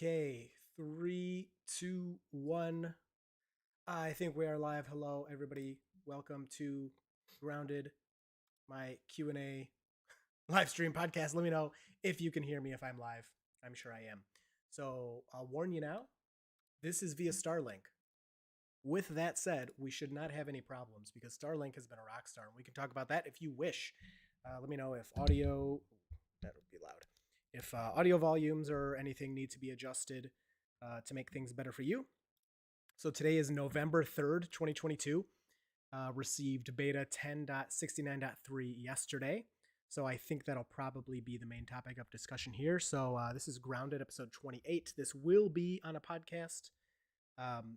Okay, three, two, one. I think we are live. Hello, everybody. Welcome to Grounded, my Q&A live stream podcast. Let me know if you can hear me if I'm live. I'm sure I am. So I'll warn you now. This is via Starlink. With that said, we should not have any problems because Starlink has been a rock star, and we can talk about that if you wish. Let me know if audio, that would be loud, if audio volumes or anything need to be adjusted to make things better for you. So today is November 3rd, 2022. Received beta 10.69.3 yesterday. So I think that'll probably be the main topic of discussion here. So this is Grounded episode 28. This will be on a podcast.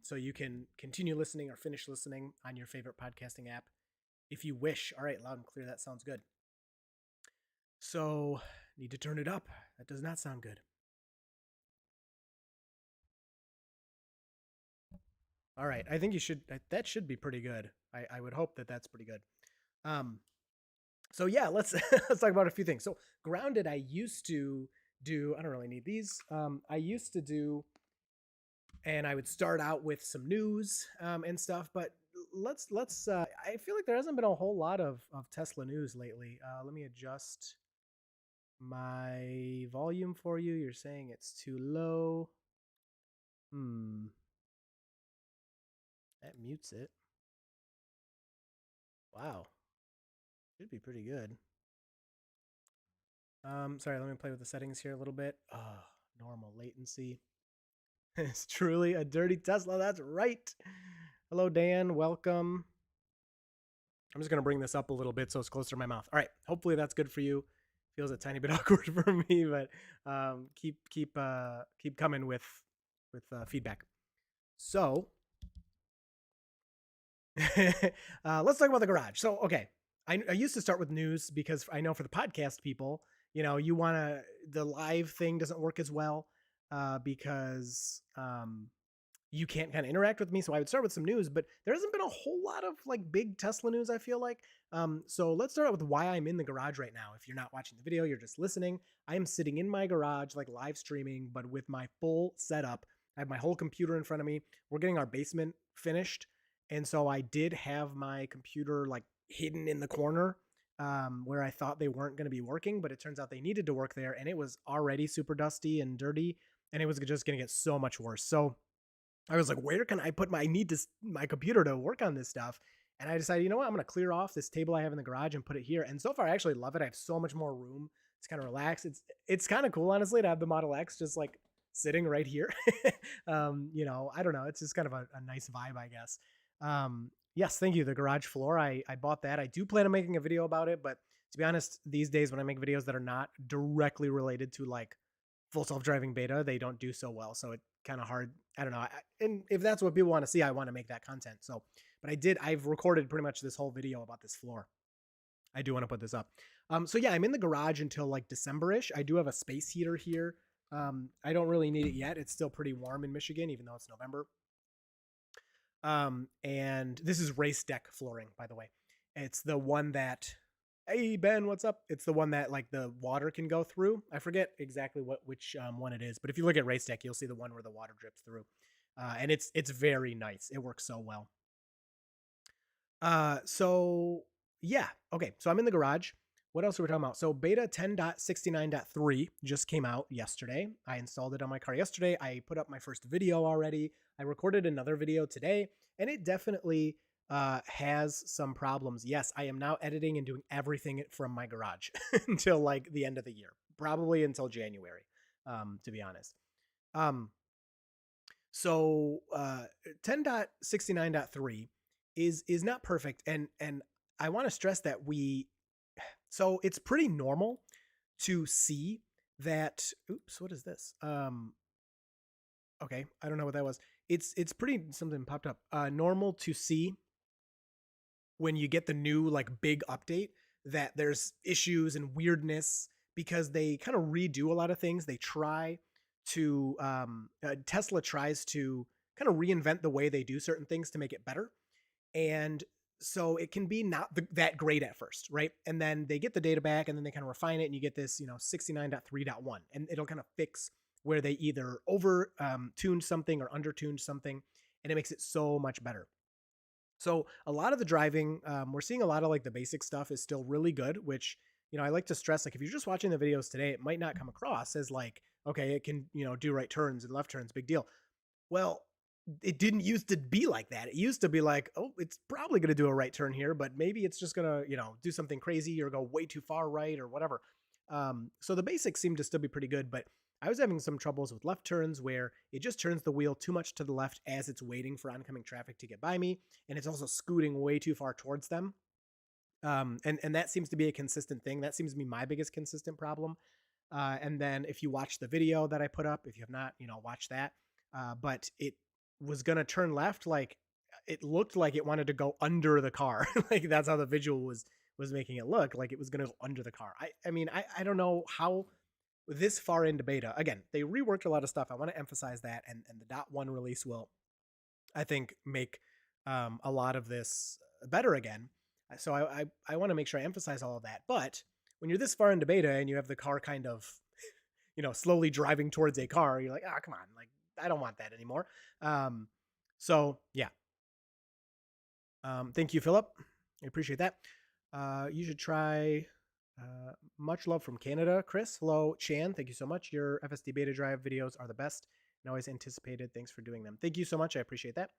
So you can continue listening or finish listening on your favorite podcasting app if you wish. All right, loud and clear. That sounds good. So need to turn it up. That does not sound good. All right, I think you should. That should be pretty good. I would hope that that's pretty good. So yeah, let's let's talk about a few things. So Grounded, I used to do. I don't really need these. I used to do, and I would start out with some news and stuff. But let's. I feel like there hasn't been a whole lot of Tesla news lately. Let me adjust my volume for you. You're saying it's too low. That mutes it. Wow. Should be pretty good. Sorry, let me play with the settings here a little bit. Normal latency. It's truly a dirty Tesla. That's right. Hello, Dan. Welcome. I'm just going to bring this up a little bit so it's closer to my mouth. All right. Hopefully that's good for you. Feels a tiny bit awkward for me, but keep coming with feedback. So let's talk about the garage. So, okay. I used to start with news because I know for the podcast people, you want to, the live thing doesn't work as well because you can't kind of interact with me. So I would start with some news, but there hasn't been a whole lot of like big Tesla news, I feel like. So let's start out with why I'm in the garage right now. If you're not watching the video, you're just listening. I am sitting in my garage, like live streaming, but with my full setup. I have my whole computer in front of me. We're getting our basement finished. And so I did have my computer like hidden in the corner where I thought they weren't going to be working, but it turns out they needed to work there. And it was already super dusty and dirty, and it was just going to get so much worse. So I was like, where can I put my computer to work on this stuff? And I decided, you know what? I'm going to clear off this table I have in the garage and put it here. And so far, I actually love it. I have so much more room. It's kind of relaxed. It's kind of cool, honestly, to have the Model X just like sitting right here. I don't know. It's just kind of a nice vibe, I guess. Yes, thank you. The garage floor. I bought that. I do plan on making a video about it, but to be honest, these days when I make videos that are not directly related to like full self-driving beta, they don't do so well. So it's kind of hard. I don't know. And if that's what people want to see, I want to make that content. So, but I've recorded pretty much this whole video about this floor. I do want to put this up. So yeah, I'm in the garage until like December-ish. I do have a space heater here. I don't really need it yet. It's still pretty warm in Michigan, even though it's November. And this is race deck flooring, by the way. It's the one that, hey Ben, what's up? It's the one that like the water can go through. I forget exactly which one it is, but if you look at race deck, you'll see the one where the water drips through. And it's very nice. It works so well. So yeah, okay. So I'm in the garage. What else are we talking about? So beta 10.69.3 just came out yesterday. I installed it on my car yesterday. I put up my first video already. I recorded another video today, and it definitely has some problems. Yes, I am now editing and doing everything from my garage until like the end of the year, probably until January, to be honest. So 10.69.3 is not perfect, and I want to stress that so it's pretty normal to see that. Oops, what is this? Okay, I don't know what that was. It's pretty, something popped up. Normal to see when you get the new like big update that there's issues and weirdness because they kind of redo a lot of things. They try to Tesla tries to kind of reinvent the way they do certain things to make it better. And so it can be not that great at first, right? And then they get the data back and then they kind of refine it and you get this, 69.3.1, and it'll kind of fix where they either over tuned something or under tuned something, and it makes it so much better. So a lot of the driving, we're seeing a lot of like the basic stuff is still really good, which, I like to stress, like if you're just watching the videos today, it might not come across as like, okay, it can, do right turns and left turns, big deal. Well, it didn't used to be like that. It used to be like, oh, it's probably going to do a right turn here, but maybe it's just going to, do something crazy or go way too far right or whatever. So the basics seem to still be pretty good, but I was having some troubles with left turns where it just turns the wheel too much to the left as it's waiting for oncoming traffic to get by me, and it's also scooting way too far towards them. And that seems to be a consistent thing. That seems to be my biggest consistent problem. And then if you watch the video that I put up, if you have not, watch that. But it was gonna turn left, like it looked like it wanted to go under the car. Like that's how the visual was making it look like it was gonna go under the car. I mean, I don't know how this far into beta. Again, they reworked a lot of stuff. I want to emphasize that, and the dot one release will, I think, make a lot of this better again. So I want to make sure I emphasize all of that. But when you're this far into beta and you have the car kind of, slowly driving towards a car, you're like, ah, come on, like I don't want that anymore. So yeah. Thank you, Philip. I appreciate that. You should try. Much love from Canada, Chris. Hello, Chan. Thank you so much. Your FSD beta drive videos are the best and always anticipated. Thanks for doing them. Thank you so much. I appreciate that.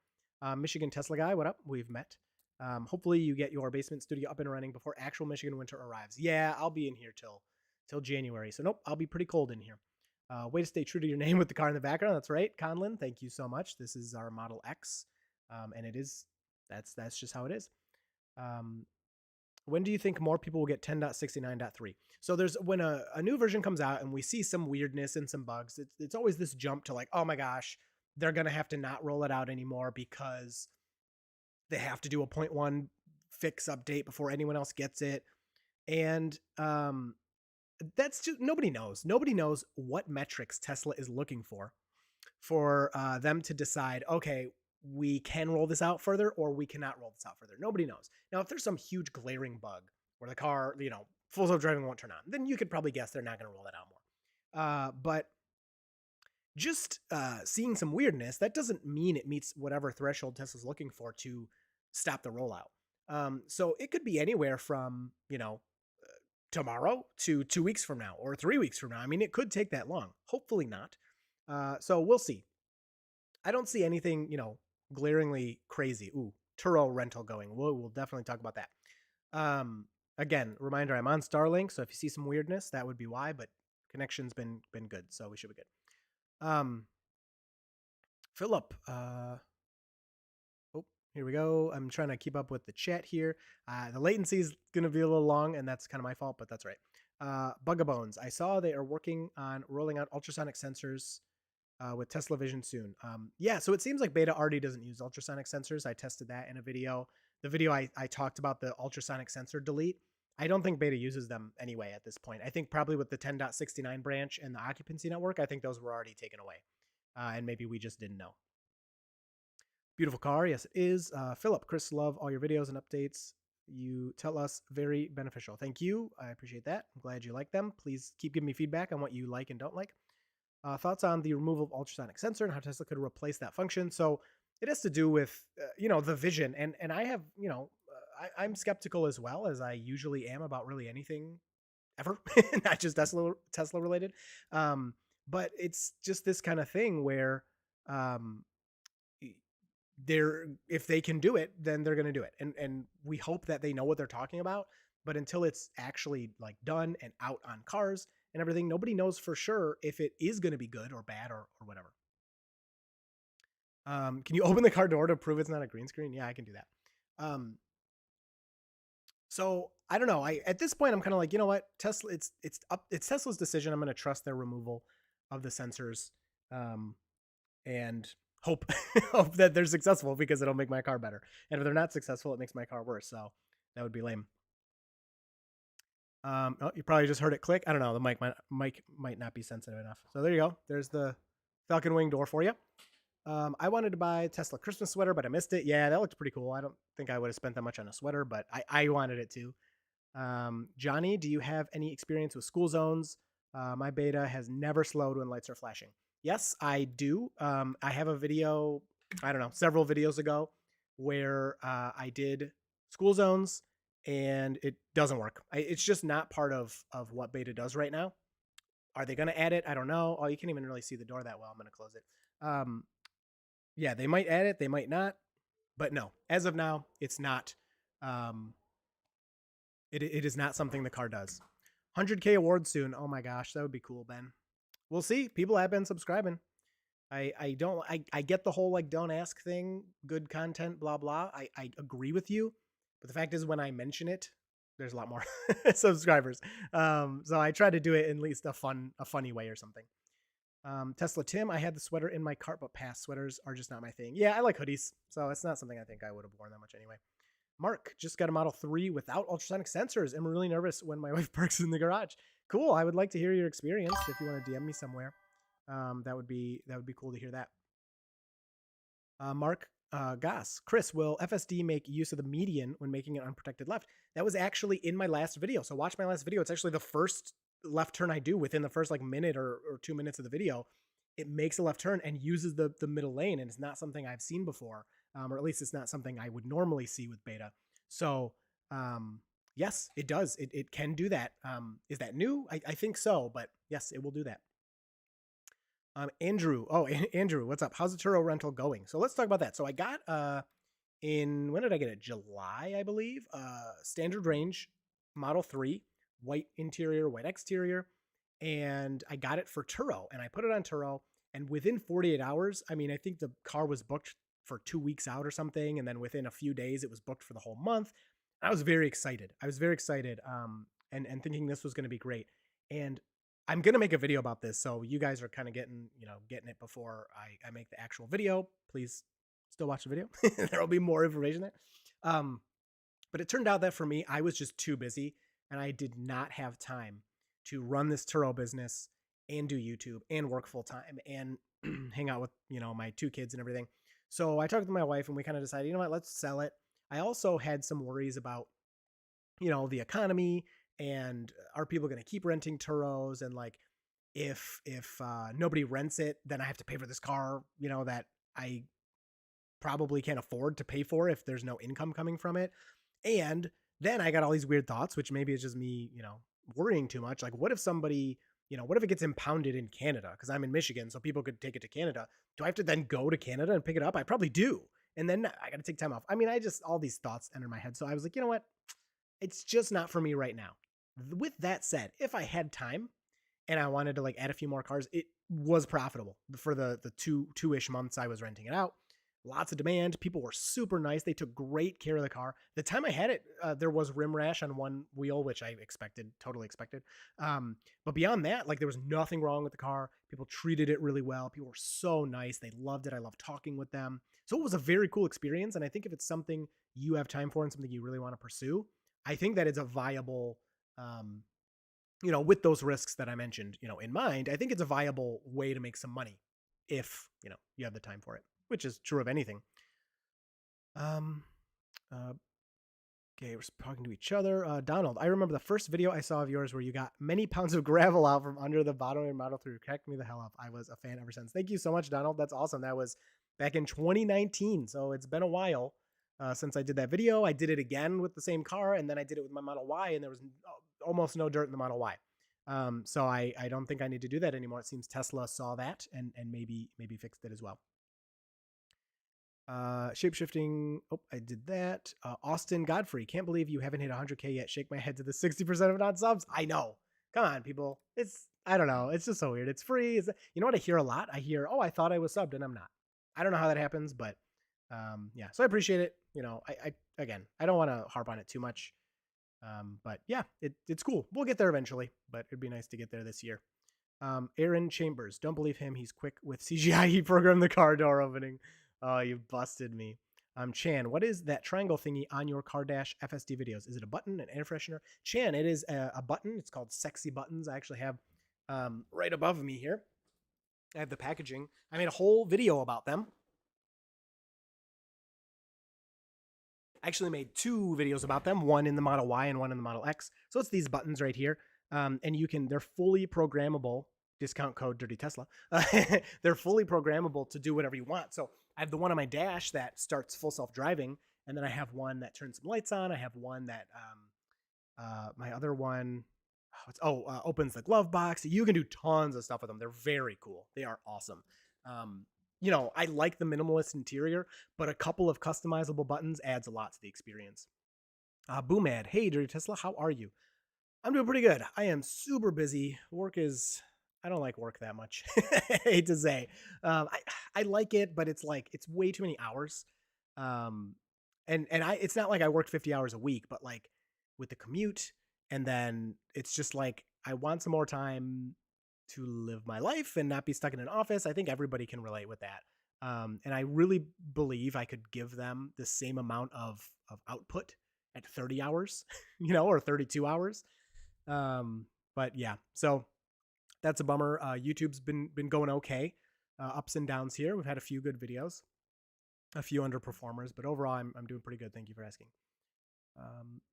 Michigan Tesla guy, what up? We've met. Hopefully you get your basement studio up and running before actual Michigan winter arrives. Yeah, I'll be in here till January. So nope, I'll be pretty cold in here. Way to stay true to your name with the car in the background. That's right, Conlin. Thank you so much. This is our Model X, and it is that's just how it is. When do you think more people will get 10.69.3? So there's when a new version comes out and we see some weirdness and some bugs, it's always this jump to like, oh my gosh, they're going to have to not roll it out anymore because they have to do a 0.1 fix update before anyone else gets it. And that's just, nobody knows. Nobody knows what metrics Tesla is looking for them to decide, okay, we can roll this out further or we cannot roll this out further. Nobody knows. Now, if there's some huge glaring bug where the car, full self-driving won't turn on, then you could probably guess they're not going to roll that out more. But just seeing some weirdness, that doesn't mean it meets whatever threshold Tesla's looking for to stop the rollout. So it could be anywhere from, tomorrow to 2 weeks from now or 3 weeks from now. I mean, it could take that long. Hopefully not. So we'll see. I don't see anything, glaringly crazy. Ooh, Turo rental going. We'll definitely talk about that. Again, reminder, I'm on Starlink, so if you see some weirdness, that would be why, but connection's been good, so we should be good. Philip, oh, here we go. I'm trying to keep up with the chat here. The latency is going to be a little long, and that's kind of my fault, but that's right. Bugabones, I saw they are working on rolling out ultrasonic sensors with Tesla Vision soon. Yeah, so it seems like beta already doesn't use ultrasonic sensors. I tested that in a video. The video I talked about the ultrasonic sensor delete. I don't think beta uses them anyway at this point. I think probably with the 10.69 branch and the occupancy network, I think those were already taken away. And maybe we just didn't know. Beautiful car. Yes, it is. Philip, Chris, love all your videos and updates. You tell us very beneficial. Thank you. I appreciate that. I'm glad you like them. Please keep giving me feedback on what you like and don't like. Thoughts on the removal of ultrasonic sensor and how Tesla could replace that function. So it has to do with, the vision. And I have, I'm skeptical as well, as I usually am about really anything ever, not just Tesla related. But it's just this kind of thing where if they can do it, then they're going to do it. And we hope that they know what they're talking about. But until it's actually like done and out on cars and everything, nobody knows for sure if it is going to be good or bad or whatever. Can you open the car door to prove it's not a green screen? Yeah, I can do that. So I don't know. At this point, I'm kind of like, you know what, Tesla, it's Tesla's decision. I'm going to trust their removal of the sensors, and hope that they're successful because it'll make my car better. And if they're not successful, it makes my car worse. So that would be lame. Oh, you probably just heard it click. I don't know. The mic might not be sensitive enough. So there you go. There's the Falcon Wing door for you. I wanted to buy a Tesla Christmas sweater, but I missed it. Yeah, that looked pretty cool. I don't think I would have spent that much on a sweater, but I wanted it too. Johnny, do you have any experience with school zones? My beta has never slowed when lights are flashing. Yes, I do. I have a video, I don't know, several videos ago where I did school zones and it doesn't work. It's just not part of what beta does right now. Are they going to add it? I don't know. Oh, you can't even really see the door that well. I'm going to close it. Yeah, they might add it. They might not. But no, as of now, it's not. Um, it is not something the car does. 100K award soon. Oh my gosh, that would be cool, Ben. We'll see. People have been subscribing. I get the whole like don't ask thing, good content, blah blah. I agree with you, but the fact is when I mention it, there's a lot more subscribers. So I try to do it in at least a funny way or something. Tesla Tim, I had the sweater in my cart, but past sweaters are just not my thing. Yeah, I like hoodies, so it's not something I think I would have worn that much anyway. Mark just got a Model 3 without ultrasonic sensors. I'm really nervous when my wife parks in the garage. Cool. I would like to hear your experience if you want to DM me somewhere. That would be cool to hear that. Mark Goss, Chris, will FSD make use of the median when making an unprotected left? That was actually in my last video. So watch my last video. It's actually the first left turn I do within the first like minute or 2 minutes of the video. It makes a left turn and uses the middle lane, and it's not something I've seen before, or at least it's not something I would normally see with beta. So yes, it does. It can do that. Is that new? I think so, but yes, it will do that. Andrew. Oh, Andrew, what's up? How's the Turo rental going? So let's talk about that. So I got when did I get it? July, I believe. Standard range, Model 3, white interior, white exterior, and I got it for Turo, and I put it on Turo, and within 48 hours, I mean, I think the car was booked for 2 weeks out or something, and then within a few days, it was booked for the whole month. I was very excited. And thinking this was going to be great. And I'm going to make a video about this, so you guys are kind of getting it before I make the actual video. Please still watch the video. There will be more information there. But it turned out that for me, I was just too busy, and I did not have time to run this Turo business and do YouTube and work full time and hang out with my 2 kids and everything. So I talked to my wife, and we kind of decided, you know what, let's sell it. I also had some worries about the economy, and are people going to keep renting Turos, and like if nobody rents it, then I have to pay for this car that I probably can't afford to pay for if there's no income coming from it. And then I got all these weird thoughts, which maybe it's just me worrying too much. Like, what if somebody what if it gets impounded in Canada, because I'm in Michigan, so people could take it to Canada? Do I have to then go to Canada and pick it up? I probably do, and then I got to take time off. I mean, all these thoughts entered my head, so I was like, you know what, it's just not for me right now. With that said, if I had time and I wanted to like add a few more cars, it was profitable for the two-ish months I was renting it out. Lots of demand. People were super nice. They took great care of the car. The time I had it, there was rim rash on one wheel, which I totally expected. But beyond that, like, there was nothing wrong with the car. People treated it really well. People were so nice. They loved it. I loved talking with them. So it was a very cool experience. And I think if it's something you have time for and something you really want to pursue, I think that it's a viable, with those risks that I mentioned, in mind, I think it's a viable way to make some money if, you have the time for it, which is true of anything. Okay, we're talking to each other. Donald, I remember the first video I saw of yours where you got many pounds of gravel out from under the bottom of your Model 3. Cracked me the hell up. I was a fan ever since. Thank you so much, Donald. That's awesome. That was back in 2019, so it's been a while since I did that video. I did it again with the same car, and then I did it with my Model Y, and there was almost no dirt in the Model Y. So I don't think I need to do that anymore. It seems Tesla saw that and maybe fixed it as well. Shapeshifting. Oh, I did that. Austin Godfrey. Can't believe you haven't hit 100K yet. Shake my head to the 60% of non-subs. I know. Come on, people. I don't know. It's just so weird. It's free. You know what I hear a lot? I hear, oh, I thought I was subbed and I'm not. I don't know how that happens, but yeah. So I appreciate it. Again, I don't want to harp on it too much. But yeah, it's cool. We'll get there eventually, but it'd be nice to get there this year. Aaron Chambers. Don't believe him. He's quick with CGI. He programmed the car door opening. Oh, you busted me. Chan, what is that triangle thingy on your car dash FSD videos? Is it a button, an air freshener? Chan, it is a button. It's called Sexy Buttons. I actually have right above me here. I have the packaging. I made a whole video about them. I actually made 2 videos about them, one in the Model Y and one in the Model X. So it's these buttons right here. And they're fully programmable. Discount code Dirty Tesla. They're fully programmable to do whatever you want. So I have the one on my dash that starts full self driving, and then I have one that turns some lights on. I have one that my other one opens the glove box. You can do tons of stuff with them. They're very cool. They are awesome. I like the minimalist interior, but a couple of customizable buttons adds a lot to the experience. Boomad, hey Dirty Tesla, how are you? I'm doing pretty good. I am super busy. I don't like work that much. I hate to say. I like it, but it's way too many hours. Um, it's not like I work 50 hours a week, but like with the commute, and then it's just like I want some more time to live my life and not be stuck in an office. I think everybody can relate with that. And I really believe I could give them the same amount of output at 30 hours, or 32 hours. But yeah, so that's a bummer. YouTube's been going okay, ups and downs here. We've had a few good videos, a few underperformers, but overall, I'm doing pretty good. Thank you for asking.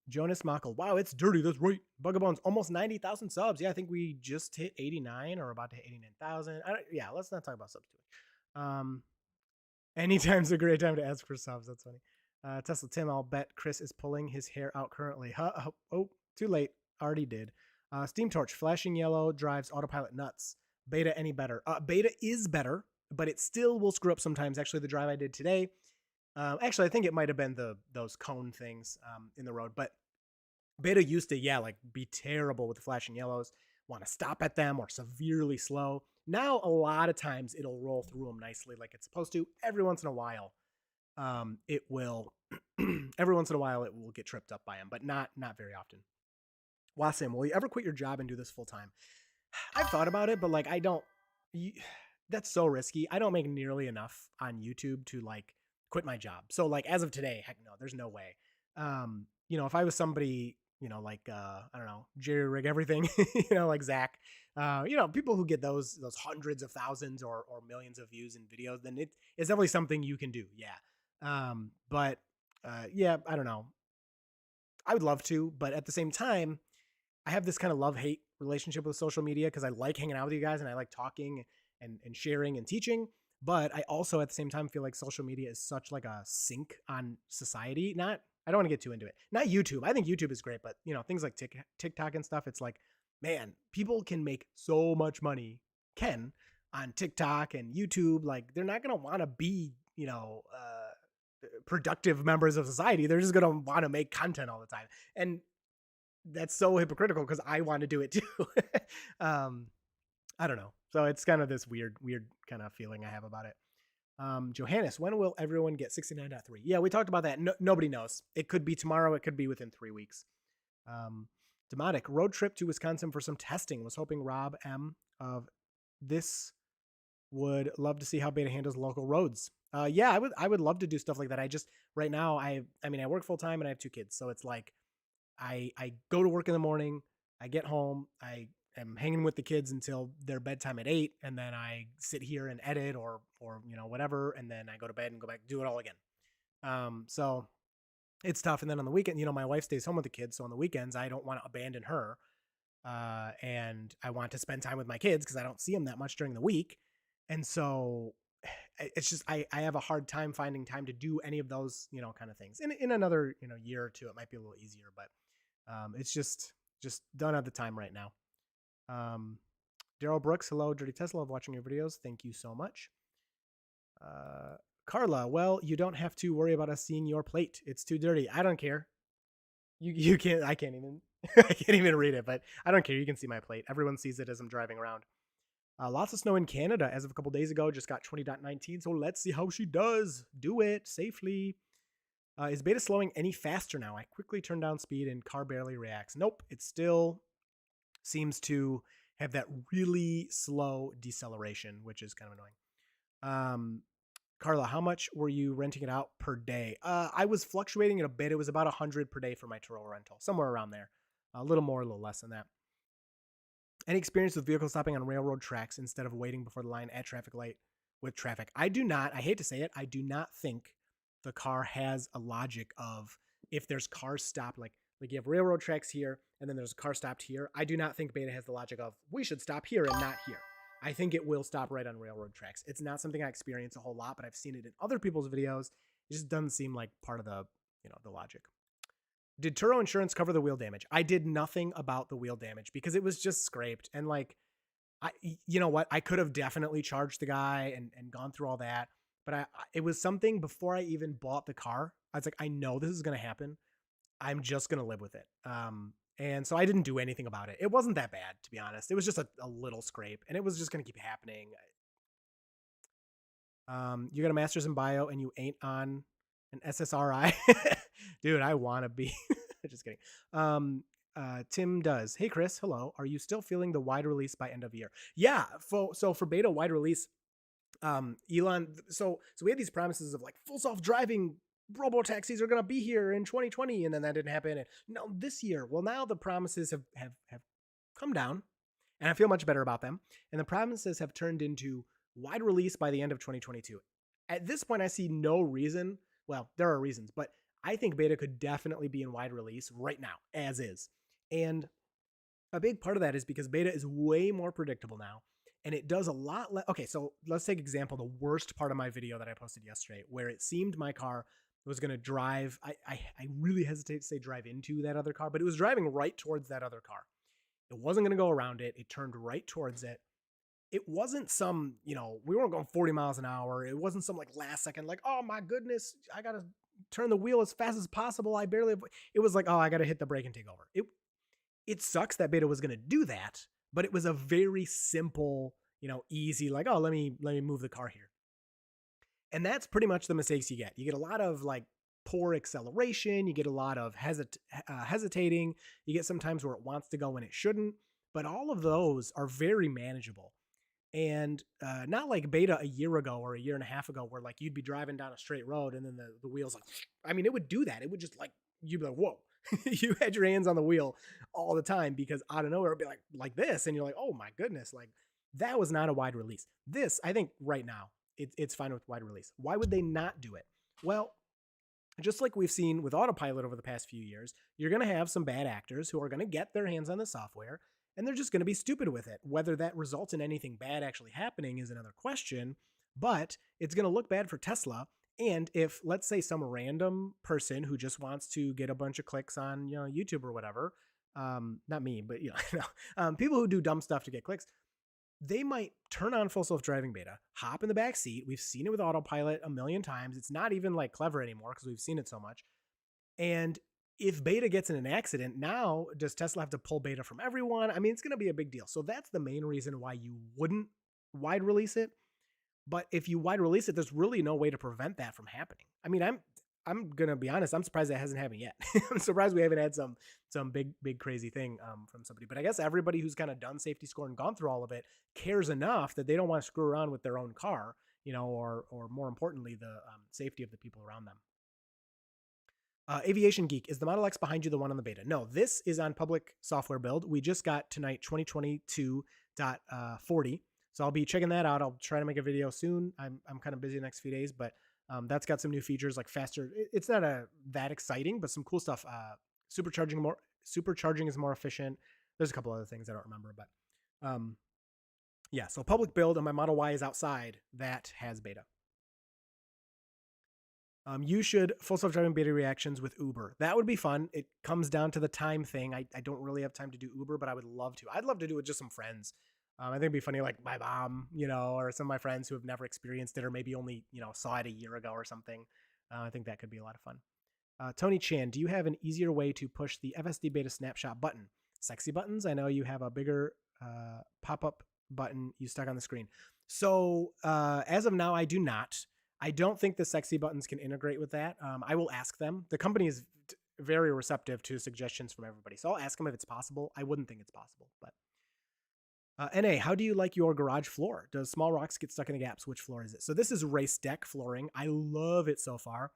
Jonas Mockel, wow, it's dirty. That's right. Bugabone's almost 90,000 subs. Yeah, I think we just hit 89 or about to hit 89,000. Yeah, let's not talk about subs too much. Anytime's a great time to ask for subs. That's funny. Tesla Tim, I'll bet Chris is pulling his hair out currently. Oh, too late. Already did. Steam Torch, flashing yellow drives autopilot nuts. Beta any better? Beta is better, but it still will screw up sometimes. Actually, the drive I did today, actually, I think it might have been those cone things in the road, but beta used to, be terrible with the flashing yellows, want to stop at them or severely slow. Now, a lot of times it'll roll through them nicely like it's supposed to. Every once in a while, it will get tripped up by them, but not very often. Wasim, will you ever quit your job and do this full time? I've thought about it, but that's so risky. I don't make nearly enough on YouTube to quit my job. So as of today, heck no, there's no way. If I was somebody, I don't know, Jerry rig everything, like Zach, people who get those hundreds of thousands or millions of views in videos, then it's definitely something you can do. Yeah. Yeah, I don't know. I would love to, but at the same time, I have this kind of love-hate relationship with social media because I like hanging out with you guys and I like talking and sharing and teaching. But I also at the same time feel like social media is such like a sink on society. I don't want to get too into it. Not YouTube. I think YouTube is great, but things like TikTok and stuff, it's like, man, people can make so much money, on TikTok and YouTube. Like they're not going to want to be, productive members of society. They're just going to want to make content all the time. And that's so hypocritical because I want to do it too. I don't know. So it's kind of this weird kind of feeling I have about it. Johannes, when will everyone get 69.3? Yeah, we talked about that. Nobody knows. It could be tomorrow. It could be within 3 weeks. Demotic, road trip to Wisconsin for some testing. Was hoping Rob M of this would love to see how Beta handles local roads. Yeah, I would love to do stuff like that. I just right now I work full time and I have 2 kids, so it's like I go to work in the morning, I get home, I am hanging with the kids until their bedtime at 8, and then I sit here and edit or whatever, and then I go to bed and go back do it all again. So it's tough. And then on the weekend, my wife stays home with the kids, so on the weekends I don't want to abandon her, and I want to spend time with my kids because I don't see them that much during the week, and so it's just I have a hard time finding time to do any of those kind of things. In another year or two, it might be a little easier, but it's just don't have the time right now. Daryl Brooks, hello, Dirty Tesla. Love watching your videos. Thank you so much. Carla, well, you don't have to worry about us seeing your plate. It's too dirty. I don't care. You can't. I can't even. I can't even read it, but I don't care. You can see my plate. Everyone sees it as I'm driving around. Lots of snow in Canada as of a couple days ago. Just got 20.19. So let's see how she does. Do it safely. Is beta slowing any faster now? I quickly turned down speed and car barely reacts. Nope. It still seems to have that really slow deceleration, which is kind of annoying. Carla, how much were you renting it out per day? I was fluctuating it a bit. It was about 100 per day for my Turo rental, somewhere around there. A little more, a little less than that. Any experience with vehicles stopping on railroad tracks instead of waiting before the line at traffic light with traffic? I do not. I hate to say it. I do not think the car has a logic of if there's cars stopped, like Like you have railroad tracks here, and then there's a car stopped here. I do not think beta has the logic of we should stop here and not here. I think it will stop right on railroad tracks. It's not something I experience a whole lot, but I've seen it in other people's videos. It just doesn't seem like part of the, the logic. Did Turo insurance cover the wheel damage? I did nothing about the wheel damage because it was just scraped. And like, you know what? I could have definitely charged the guy and gone through all that. But it was something before I even bought the car. I was like, I know this is going to happen. I'm just going to live with it. And so I didn't do anything about it. It wasn't that bad, to be honest. It was just a little scrape, and it was just going to keep happening. You got a master's in bio, and you ain't on an SSRI? Dude, I want to be. Just kidding. Tim does. Hey, Chris. Hello. Are you still feeling the wide release by end of year? Yeah. So for beta wide release, Elon. So we had these promises of like full self-driving robo taxis are going to be here in 2020, and then that didn't happen. And no, this year. Well, now the promises have come down, and I feel much better about them. And the promises have turned into wide release by the end of 2022. At this point, I see no reason. Well, there are reasons, but I think beta could definitely be in wide release right now, as is. And a big part of that is because beta is way more predictable now, and it does a lot less. Okay, so let's take example the worst part of my video that I posted yesterday, where it seemed my car was going to drive. I really hesitate to say drive into that other car, but it was driving right towards that other car. It wasn't going to go around it. It turned right towards it. It wasn't some, we weren't going 40 miles an hour. It wasn't some like last second, like, oh my goodness, I got to turn the wheel as fast as possible. It was like, oh, I got to hit the brake and take over. It sucks that beta was going to do that, but it was a very simple, easy, like, oh, let me move the car here. And that's pretty much the mistakes you get. You get a lot of like poor acceleration. You get a lot of hesitating. You get sometimes where it wants to go when it shouldn't, but all of those are very manageable. And not like beta a year ago or a year and a half ago where like you'd be driving down a straight road and then the wheels like, I mean, it would do that. It would just like, you'd be like, whoa, you had your hands on the wheel all the time because out of nowhere it'd be like this. And you're like, oh my goodness, like that was not a wide release. This, I think right now, it's fine with wide release. Why would they not do it? Well, just like we've seen with autopilot over the past few years, you're going to have some bad actors who are going to get their hands on the software and they're just going to be stupid with it. Whether that results in anything bad actually happening is another question, but it's going to look bad for Tesla. And if, let's say, some random person who just wants to get a bunch of clicks on, YouTube or whatever, not me, but people who do dumb stuff to get clicks, they might turn on full self-driving beta, hop in the back seat. We've seen it with autopilot a million times. It's not even like clever anymore because we've seen it so much. And if beta gets in an accident, now does Tesla have to pull beta from everyone? I mean, it's going to be a big deal. So that's the main reason why you wouldn't wide release it. But if you wide release it, there's really no way to prevent that from happening. I mean, I'm gonna be honest. I'm surprised that hasn't happened yet. I'm surprised we haven't had some big crazy thing from somebody. But I guess everybody who's kind of done safety score and gone through all of it cares enough that they don't want to screw around with their own car, or more importantly, the safety of the people around them. Aviation Geek, is the Model X behind you the one on the beta? No, this is on public software build. We just got tonight 2022.40. So I'll be checking that out. I'll try to make a video soon. I'm kind of busy the next few days, but that's got some new features like faster. It's not that exciting, but some cool stuff. Supercharging is more efficient. There's a couple other things I don't remember, but yeah. So public build and my Model Y is outside. That has beta. You should full self-driving beta reactions with Uber. That would be fun. It comes down to the time thing. I don't really have time to do Uber, but I would love to. I'd love to do it with just some friends. I think it'd be funny, like my mom, or some of my friends who have never experienced it or maybe only, saw it a year ago or something. I think that could be a lot of fun. Tony Chan, do you have an easier way to push the FSD beta snapshot button? Sexy buttons? I know you have a bigger pop-up button you stuck on the screen. So as of now, I do not. I don't think the sexy buttons can integrate with that. I will ask them. The company is very receptive to suggestions from everybody. So I'll ask them if it's possible. I wouldn't think it's possible, but. NA, how do you like your garage floor? Does small rocks get stuck in the gaps? Which floor is it? So this is race deck flooring. I love it so far.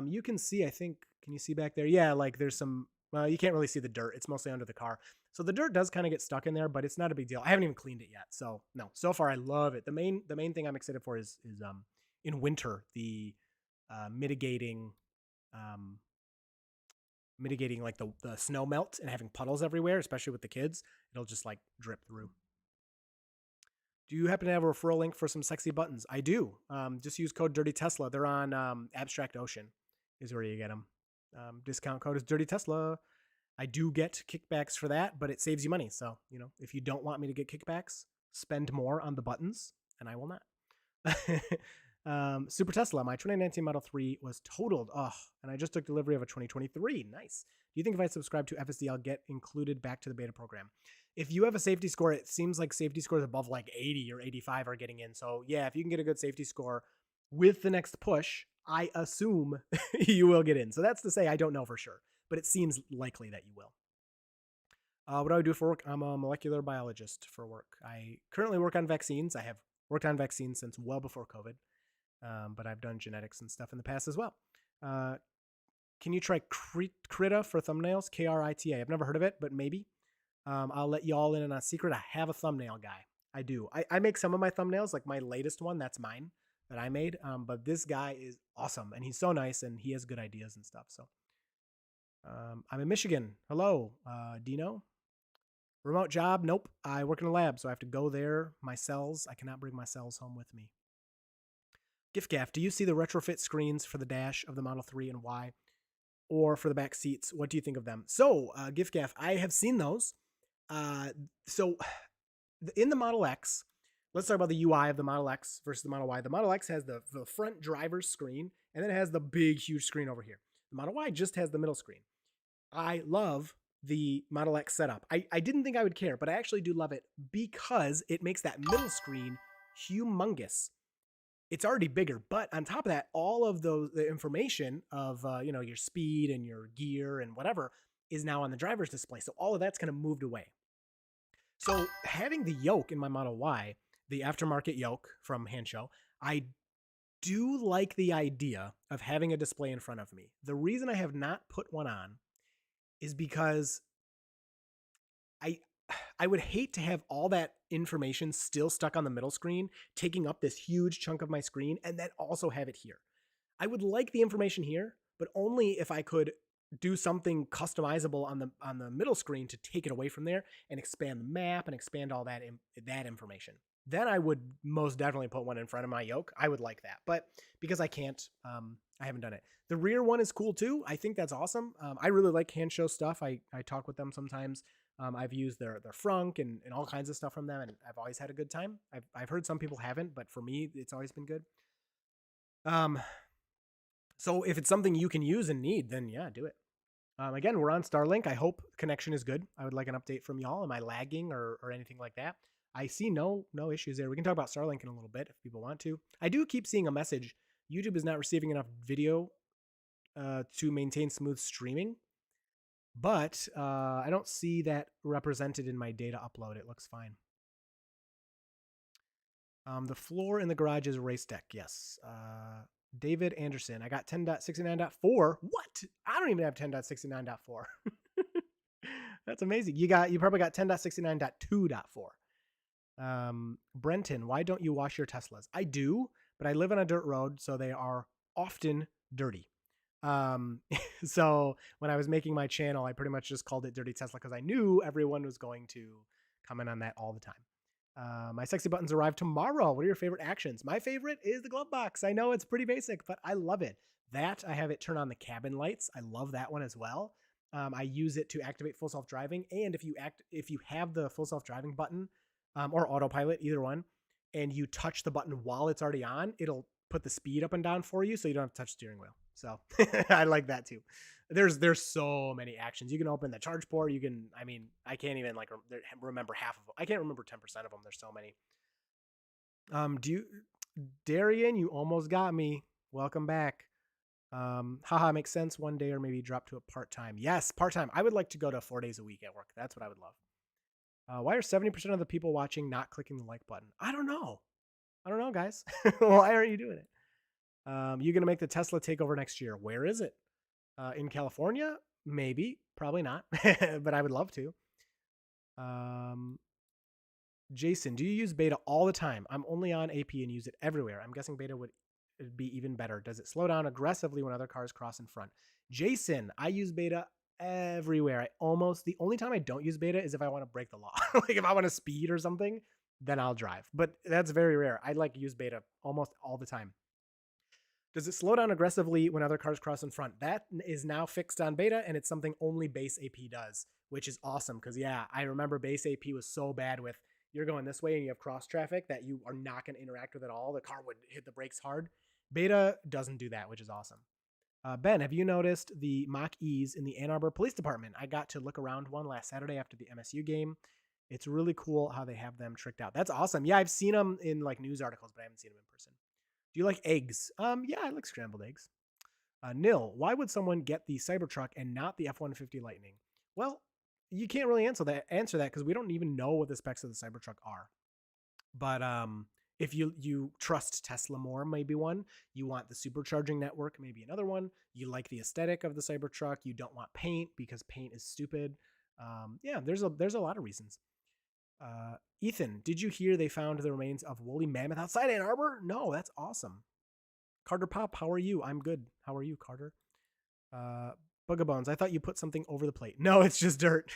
You can see, I think, can you see back there? Yeah, like there's some, you can't really see the dirt. It's mostly under the car. So the dirt does kind of get stuck in there, but it's not a big deal. I haven't even cleaned it yet. So no, so far I love it. The main thing I'm excited for is in winter, the mitigating mitigating like the snow melt and having puddles everywhere, especially with the kids. It'll just like drip through. Do you happen to have a referral link for some sexy buttons? I do. Just use code Dirty Tesla. They're on Abstract Ocean, is where you get them. Discount code is Dirty Tesla. I do get kickbacks for that, but it saves you money. So, if you don't want me to get kickbacks, spend more on the buttons, and I will not. Super Tesla, my 2019 Model 3 was totaled. Oh, and I just took delivery of a 2023. Nice. Do you think if I subscribe to FSD, I'll get included back to the beta program? If you have a safety score, it seems like safety scores above like 80 or 85 are getting in. So yeah, if you can get a good safety score with the next push, I assume you will get in. So that's to say, I don't know for sure, but it seems likely that you will. What do I do for work? I'm a molecular biologist for work. I currently work on vaccines. I have worked on vaccines since well before COVID, but I've done genetics and stuff in the past as well. Can you try Krita for thumbnails? Krita. I've never heard of it, but maybe. I'll let you all in on a secret. I have a thumbnail guy. I do. I make some of my thumbnails, like my latest one. That's mine that I made. But this guy is awesome, and he's so nice, and he has good ideas and stuff. So I'm in Michigan. Hello, Dino. Remote job? Nope. I work in a lab, so I have to go there. My cells. I cannot bring my cells home with me. GIFGAF, do you see the retrofit screens for the dash of the Model 3 and why? Or for the back seats? What do you think of them? So, GIFGAF, I have seen those. So in the Model X, let's talk about the UI of the Model X versus the Model Y. The Model X has the front driver's screen, and then it has the big, huge screen over here. The Model Y just has the middle screen. I love the Model X setup. I didn't think I would care, but I actually do love it because it makes that middle screen humongous. It's already bigger, but on top of that, all of the information of your speed and your gear and whatever is now on the driver's display. So all of that's kind of moved away. So having the yoke in my Model Y, the aftermarket yoke from Hansho, I do like the idea of having a display in front of me. The reason I have not put one on is because I would hate to have all that information still stuck on the middle screen, taking up this huge chunk of my screen, and then also have it here. I would like the information here, but only if I could do something customizable on the middle screen to take it away from there and expand the map and expand all that information. Then I would most definitely put one in front of my yoke. I would like that, but because I can't, I haven't done it. The rear one is cool too. I think that's awesome. I really like Hansho stuff. I talk with them sometimes. I've used their frunk and all kinds of stuff from them, and I've always had a good time. I've heard some people haven't, but for me, it's always been good. So if it's something you can use and need, then yeah, do it. Again, we're on Starlink. I hope connection is good. I would like an update from y'all. Am I lagging or anything like that? I see no issues there. We can talk about Starlink in a little bit if people want to. I do keep seeing a message. YouTube is not receiving enough video to maintain smooth streaming, but I don't see that represented in my data upload. It looks fine. The floor in the garage is a race deck. Yes. David Anderson. I got 10.69.4. What? I don't even have 10.69.4. That's amazing. You probably got 10.69.2.4. Brenton, why don't you wash your Teslas? I do, but I live on a dirt road, so they are often dirty. So when I was making my channel, I pretty much just called it Dirty Tesla because I knew everyone was going to comment on that all the time. My sexy buttons arrive tomorrow. What are your favorite actions? My favorite is the glove box. I know it's pretty basic, but I love it. That I have it turn on the cabin lights. I love that one as well. I use it to activate full self-driving. And if you have the full self-driving button or autopilot, either one, and you touch the button while it's already on, it'll put the speed up and down for you so you don't have to touch the steering wheel. So I like that too. There's so many actions. You can open the charge port. You can, I can't even remember half of them. I can't remember 10% of them. There's so many. Darian, you almost got me. Welcome back. Haha, makes sense. One day or maybe drop to a part-time. Yes, part-time. I would like to go to 4 days a week at work. That's what I would love. Why are 70% of the people watching not clicking the like button? I don't know, guys. Why aren't you doing it? You're going to make the Tesla takeover next year. Where is it? In California? Maybe. Probably not. But I would love to. Jason, do you use beta all the time? I'm only on AP and use it everywhere. I'm guessing beta would be even better. Does it slow down aggressively when other cars cross in front? Jason, I use beta everywhere. The only time I don't use beta is if I want to break the law. Like if I want to speed or something, then I'll drive. But that's very rare. I like use beta almost all the time. Does it slow down aggressively when other cars cross in front? That is now fixed on beta, and it's something only base AP does, which is awesome. Because yeah, I remember base AP was so bad with you're going this way and you have cross traffic that you are not going to interact with at all. The car would hit the brakes hard. Beta doesn't do that, which is awesome. Ben, have you noticed the Mach E's in the Ann Arbor Police Department? I got to look around one last Saturday after the MSU game. It's really cool how they have them tricked out. That's awesome. Yeah, I've seen them in like news articles, but I haven't seen them in person. Do you like eggs? Yeah, I like scrambled eggs. Nil, why would someone get the Cybertruck and not the F-150 Lightning? Well, you can't really answer that because we don't even know what the specs of the Cybertruck are. But if you trust Tesla more, maybe one. You want the supercharging network, maybe another one. You like the aesthetic of the Cybertruck. You don't want paint because paint is stupid. Yeah, there's a lot of reasons. Ethan, did you hear they found the remains of woolly mammoth outside Ann Arbor? No, that's awesome. Carter Pop, how are you? I'm good. How are you, Carter? Bugabones, I thought you put something over the plate. No, it's just dirt.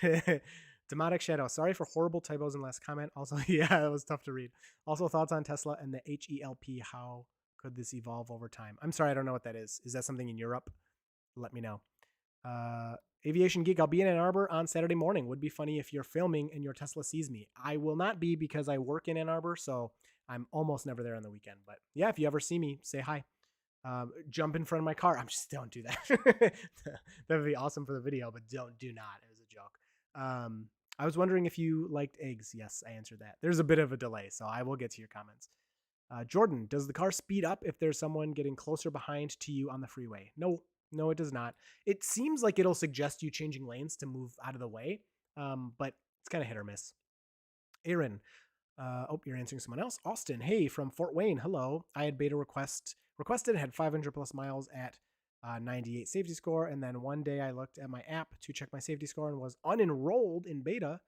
Demotic Shadow, sorry for horrible typos in last comment. Also, yeah, it was tough to read. Also, thoughts on Tesla and the HELP. How could this evolve over time? I'm sorry, I don't know what that is. Is that something in Europe? Let me know. Aviation Geek, I'll be in Ann Arbor on Saturday morning. Would be funny if you're filming and your Tesla sees me. I will not be because I work in Ann Arbor, so I'm almost never there on the weekend. But yeah, if you ever see me, say hi. Jump in front of my car. Don't do that. That would be awesome for the video, but do not. It was a joke. I was wondering if you liked eggs. Yes, I answered that. There's a bit of a delay, so I will get to your comments. Jordan, does the car speed up if there's someone getting closer behind to you on the freeway? No, it does not. It seems like it'll suggest you changing lanes to move out of the way, but it's kind of hit or miss. Aaron, you're answering someone else. Austin, hey, from Fort Wayne. Hello. I had beta requested, had 500 plus miles at 98 safety score. And then one day I looked at my app to check my safety score and was unenrolled in beta.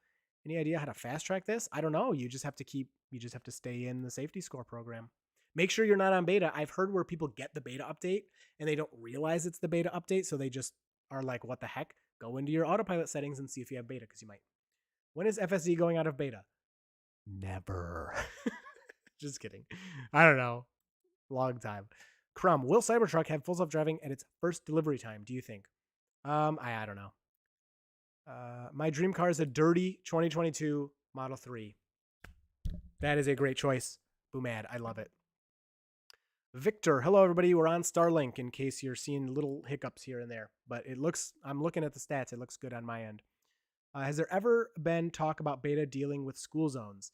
Any idea how to fast track this? I don't know. You just have to stay in the safety score program. Make sure you're not on beta. I've heard where people get the beta update and they don't realize it's the beta update. So they just are like, what the heck? Go into your autopilot settings and see if you have beta because you might. When is FSD going out of beta? Never. Just kidding. I don't know. Long time. Crumb, will Cybertruck have full self-driving at its first delivery time, do you think? I don't know. My dream car is a dirty 2022 Model 3. That is a great choice. Boomad, I love it. Victor, hello everybody. We're on Starlink in case you're seeing little hiccups here and there. But I'm looking at the stats. It looks good on my end. Has there ever been talk about beta dealing with school zones?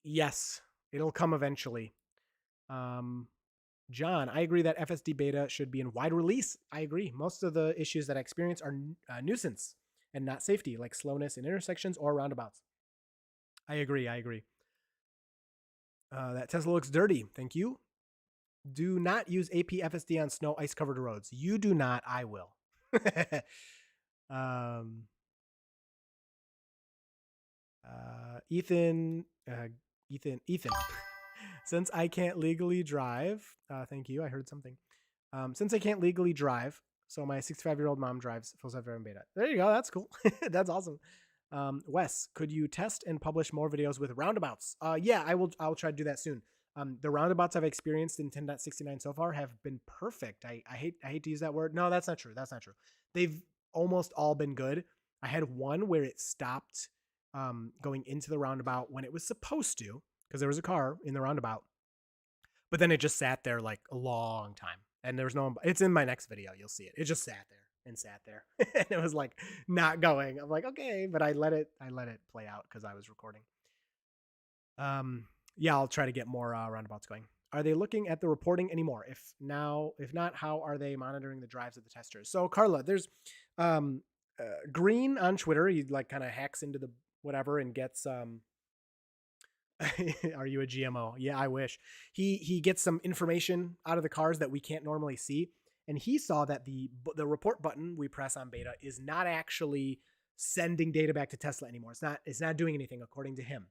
Yes, it'll come eventually. John, I agree that FSD beta should be in wide release. I agree. Most of the issues that I experience are nuisance and not safety, like slowness in intersections or roundabouts. I agree. That Tesla looks dirty. Thank you. Do not use AP FSD on snow ice covered roads. You do not. I will. Ethan. Since I can't legally drive, thank you. I heard something. Since I can't legally drive, so my 65-year-old mom drives full self-driving beta. There you go. That's cool. That's awesome. Wes, could you test and publish more videos with roundabouts? Yeah, I will. I'll try to do that soon. The roundabouts I've experienced in 10.69 so far have been perfect. I hate to use that word. No, that's not true. They've almost all been good. I had one where it stopped going into the roundabout when it was supposed to, because there was a car in the roundabout, but then it just sat there like a long time, and there was no. It's in my next video. You'll see it. It just sat there, and it was like not going. I'm like, okay, but I let it play out because I was recording. Yeah, I'll try to get more roundabouts going. Are they looking at the reporting anymore? If not, how are they monitoring the drives of the testers? So Carla, there's Green on Twitter. He like kind of hacks into the whatever and gets are you a GMO? Yeah, I wish. He gets some information out of the cars that we can't normally see, and he saw that the report button we press on beta is not actually sending data back to Tesla anymore. It's not doing anything according to him.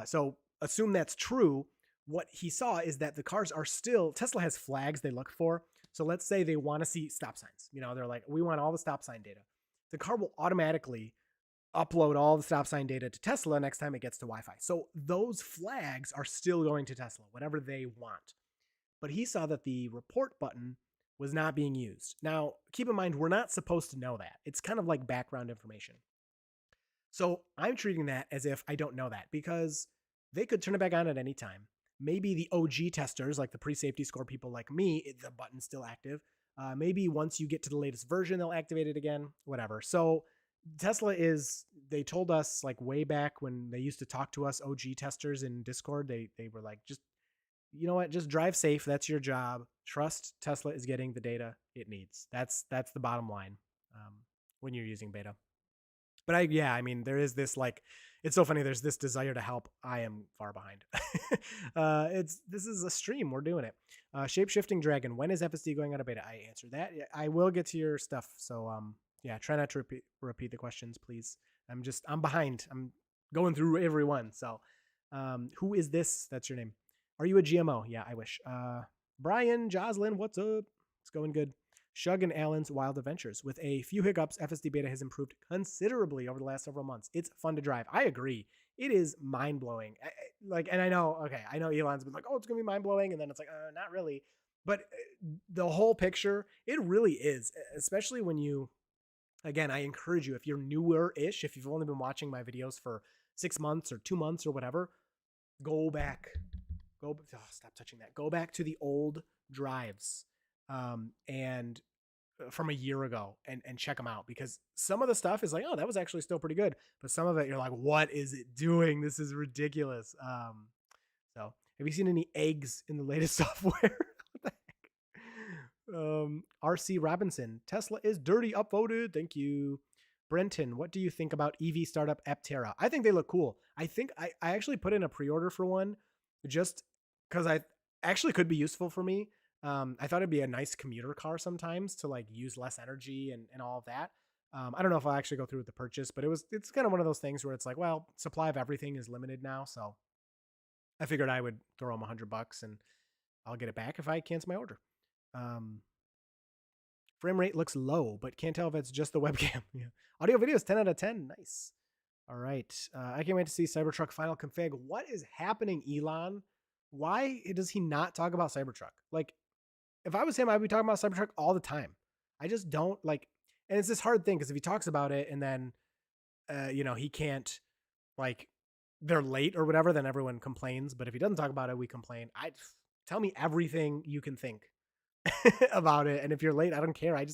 So assume that's true. What he saw is that the cars are still, Tesla has flags they look for. So let's say they want to see stop signs. You know, they're like, we want all the stop sign data. the car will automatically upload all the stop sign data to Tesla next time it gets to Wi-Fi. So those flags are still going to Tesla, whatever they want. But he saw that the report button was not being used. Now, keep in mind, we're not supposed to know that. It's kind of like background information. So I'm treating that as if I don't know that because they could turn it back on at any time. Maybe the OG testers, like the pre-safety score people like me, the button's still active. Maybe once you get to the latest version, they'll activate it again, whatever. So Tesla they told us like way back when they used to talk to us OG testers in Discord, they were like, just, you know what, just drive safe. That's your job. Trust Tesla is getting the data it needs. That's the bottom line when you're using beta. But I mean, there is this like, it's so funny. There's this desire to help. I am far behind. This is a stream. We're doing it. Shape shifting dragon. When is FSD going out of beta? I answered that. I will get to your stuff. So yeah, try not to repeat the questions, please. I'm behind. I'm going through every one. So who is this? That's your name. Are you a GMO? Yeah, I wish. Brian, Jocelyn, what's up? It's going good. Shug and Allen's Wild Adventures. With a few hiccups, FSD beta has improved considerably over the last several months. It's fun to drive. I agree. It is mind-blowing. And I know Elon's been like, oh, it's going to be mind-blowing. And then it's like, not really. But the whole picture, it really is. Especially when again, I encourage you, if you're newer-ish, if you've only been watching my videos for 6 months or 2 months or whatever, go back. Stop touching that. Go back to the old drives. And from a year ago and check them out, because some of the stuff is like, oh, that was actually still pretty good. But some of it, you're like, what is it doing? This is ridiculous. So have you seen any eggs in the latest software? What the heck? RC Robinson, Tesla is dirty, upvoted. Thank you. Brenton, what do you think about EV startup Aptera? I think they look cool. I think I actually put in a pre-order for one just because I actually could be useful for me. I thought it'd be a nice commuter car sometimes to like use less energy and all of that. I don't know if I'll actually go through with the purchase, but it's kind of one of those things where it's like, well, supply of everything is limited now. So I figured I would throw them $100 and I'll get it back if I cancel my order. Frame rate looks low, but can't tell if it's just the webcam. Yeah. Audio video is 10 out of 10. Nice. All right. I can't wait to see Cybertruck final config. What is happening, Elon? Why does he not talk about Cybertruck? Like, if I was him, I'd be talking about Cybertruck all the time. I just don't like, and it's this hard thing because if he talks about it and then, he can't, like, they're late or whatever, then everyone complains. But if he doesn't talk about it, we complain. Tell me everything you can think about it. And if you're late, I don't care. I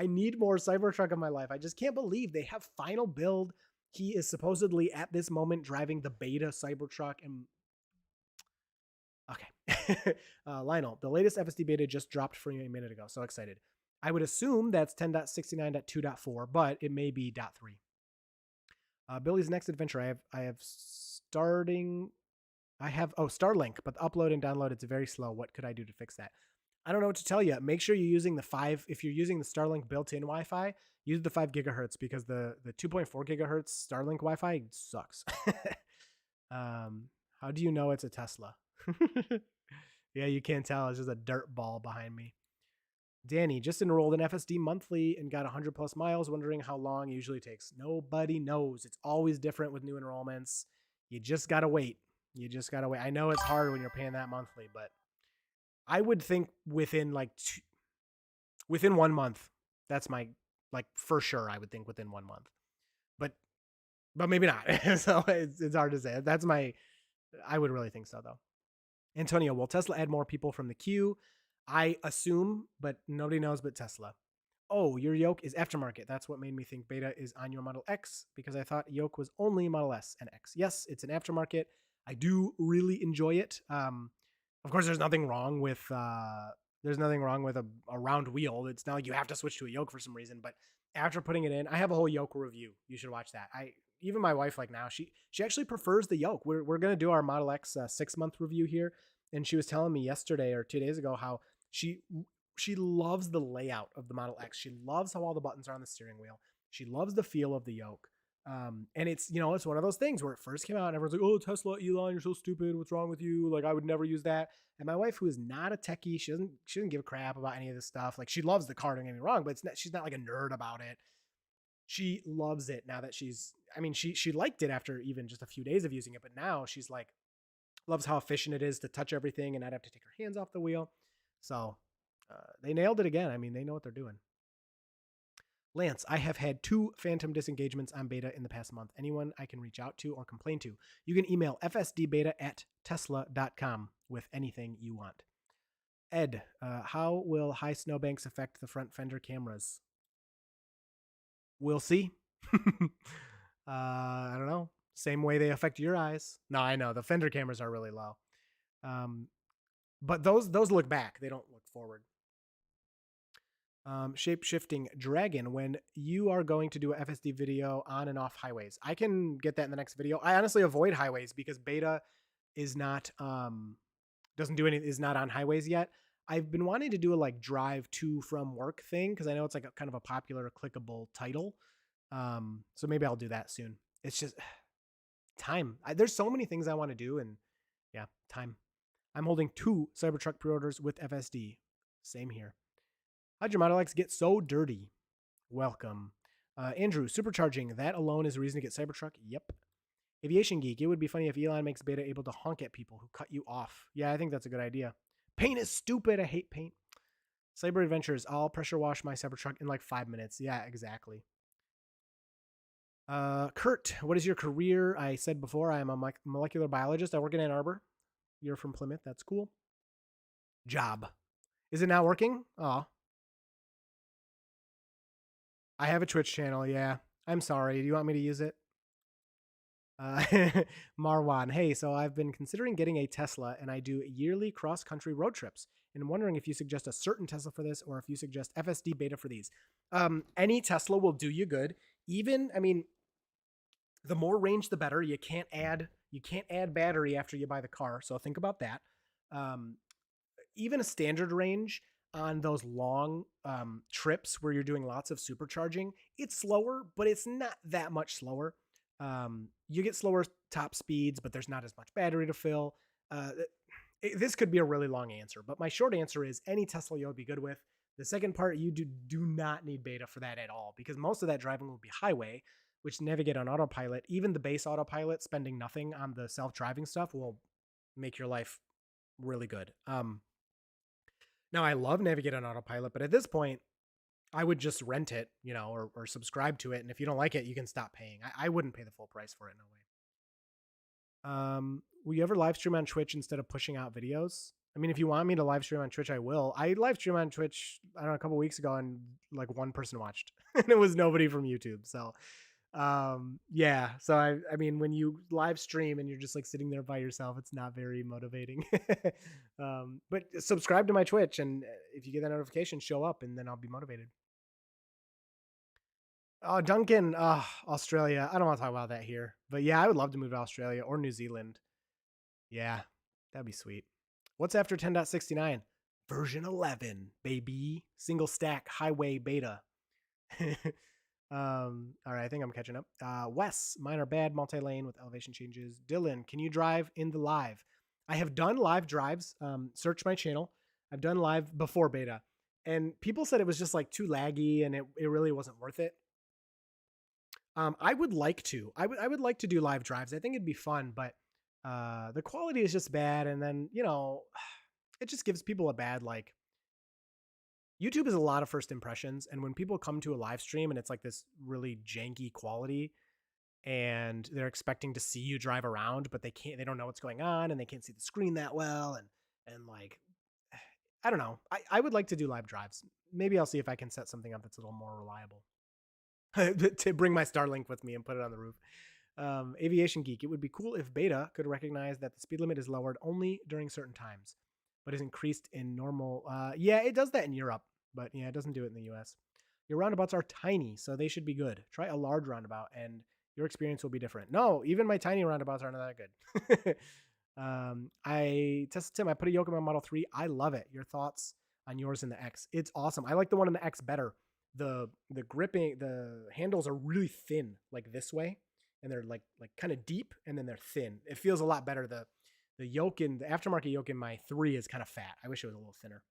need more Cybertruck in my life. I just can't believe they have final build. He is supposedly at this moment driving the beta Cybertruck and okay. Lionel, the latest FSD beta just dropped for you a minute ago. So excited. I would assume that's 10.69.2.4, but it may be .3. Billy's next adventure. Starlink, but the upload and download, it's very slow. What could I do to fix that? I don't know what to tell you. Make sure you're using if you're using the Starlink built-in Wi-Fi, use the 5 gigahertz because the 2.4 gigahertz Starlink Wi-Fi sucks. How do you know it's a Tesla? Yeah, you can't tell. It's just a dirt ball behind me. Danny just enrolled in FSD monthly and got 100 plus miles, wondering how long it usually takes. Nobody knows. It's always different with new enrollments. You just got to wait. I know it's hard when you're paying that monthly, but I would think within 1 month. That's my, for sure. I would think within 1 month, but maybe not. So it's hard to say. I would really think so though. Antonio, will Tesla add more people from the queue? I assume, but nobody knows but Tesla. Oh, your yoke is aftermarket. That's what made me think beta is on your Model X, because I thought yoke was only Model S and X. Yes, it's an aftermarket. I do really enjoy it. Of course, there's nothing wrong with a round wheel. It's not like you have to switch to a yoke for some reason. But after putting it in, I have a whole yoke review. You should watch that. Even my wife, like now, she actually prefers the yoke. We're gonna do our Model X 6-month review here, and she was telling me yesterday or 2 days ago how she loves the layout of the Model X. She loves how all the buttons are on the steering wheel. She loves the feel of the yoke. And it's one of those things where it first came out and everyone's like, oh, Tesla, Elon, you're so stupid. What's wrong with you? Like, I would never use that. And my wife, who is not a techie, she doesn't give a crap about any of this stuff. Like, she loves the car, don't get me wrong, but she's not like a nerd about it. She loves it now that she liked it after even just a few days of using it, but now she's like, loves how efficient it is to touch everything and not have to take her hands off the wheel. So they nailed it again. I mean, they know what they're doing. Lance, I have had 2 phantom disengagements on beta in the past month. Anyone I can reach out to or complain to? You can email fsdbeta@tesla.com with anything you want. Ed, how will high snowbanks affect the front fender cameras? We'll see. I don't know. Same way they affect your eyes. No, I know the fender cameras are really low, but those look back. They don't look forward. Shape-shifting dragon, when you are going to do a FSD video on and off highways. I can get that in the next video. I honestly avoid highways because beta is not doesn't do anything, is not on highways yet. I've been wanting to do a like drive to from work thing because I know it's like a kind of a popular clickable title. So maybe I'll do that soon. It's just time. There's so many things I want to do, and yeah, time. I'm holding 2 Cybertruck pre-orders with FSD. Same here. How'd your Model X get so dirty? Welcome. Andrew, supercharging, that alone is a reason to get Cybertruck? Yep. Aviation Geek, it would be funny if Elon makes beta able to honk at people who cut you off. Yeah, I think that's a good idea. Paint is stupid. I hate paint. Cyber Adventures, I'll pressure wash my Cybertruck in like 5 minutes. Yeah, exactly. Kurt, what is your career? I said before, I am a molecular biologist. I work in Ann Arbor. You're from Plymouth. That's cool. Job. Is it not working? Oh. I have a Twitch channel, yeah. I'm sorry. Do you want me to use it? Marwan, hey, so I've been considering getting a Tesla and I do yearly cross-country road trips. And I'm wondering if you suggest a certain Tesla for this or if you suggest FSD beta for these. Any Tesla will do you good. Even, I mean, the more range, the better. You can't add battery after you buy the car. So think about that. Even a standard range on those long trips where you're doing lots of supercharging, it's slower, but it's not that much slower. You get slower top speeds, but there's not as much battery to fill. This could be a really long answer, but my short answer is any Tesla you'll be good with. The second part, you do not need beta for that at all because most of that driving will be highway, which navigate on autopilot. Even the base autopilot, spending nothing on the self-driving stuff will make your life really good. Now I love navigate on autopilot, but at this point, I would just rent it, or subscribe to it. And if you don't like it, you can stop paying. I wouldn't pay the full price for it. No way. Will you ever live stream on Twitch instead of pushing out videos? I mean, if you want me to live stream on Twitch, I will. I live stream on Twitch, I don't know, a couple weeks ago, and like 1 person watched, and it was nobody from YouTube. So, yeah. So I mean, when you live stream and you're just like sitting there by yourself, it's not very motivating. But subscribe to my Twitch, and if you get that notification, show up, and then I'll be motivated. Oh, Duncan, Australia. I don't want to talk about that here. But yeah, I would love to move to Australia or New Zealand. Yeah, that'd be sweet. What's after 10.69? Version 11, baby. Single stack highway beta. All right, I think I'm catching up. Wes, mine are bad, multi-lane with elevation changes. Dylan, can you drive in the live? I have done live drives. Search my channel. I've done live before beta. And people said it was just like too laggy and it really wasn't worth it. I would like to. I would like to do live drives. I think it'd be fun, but the quality is just bad. And then, it just gives people a bad, like, YouTube is a lot of first impressions. And when people come to a live stream and it's like this really janky quality and they're expecting to see you drive around, but they don't know what's going on and they can't see the screen that well. And like, I don't know. I would like to do live drives. Maybe I'll see if I can set something up that's a little more reliable. To bring my Starlink with me and put it on the roof. Aviation Geek, it would be cool if beta could recognize that the speed limit is lowered only during certain times, but is increased in normal. Yeah, it does that in Europe, but yeah, it doesn't do it in the US. Your roundabouts are tiny, so they should be good. Try a large roundabout and your experience will be different. No, even my tiny roundabouts aren't that good. I tested Tim. I put a yoke in my Model 3. I love it. Your thoughts on yours in the X? It's awesome. I like the one in the X better. The gripping, the handles are really thin, like this way, and they're like kind of deep, and then they're thin. It feels a lot better. The yoke in the aftermarket yoke in my 3 is kind of fat. I wish it was a little thinner.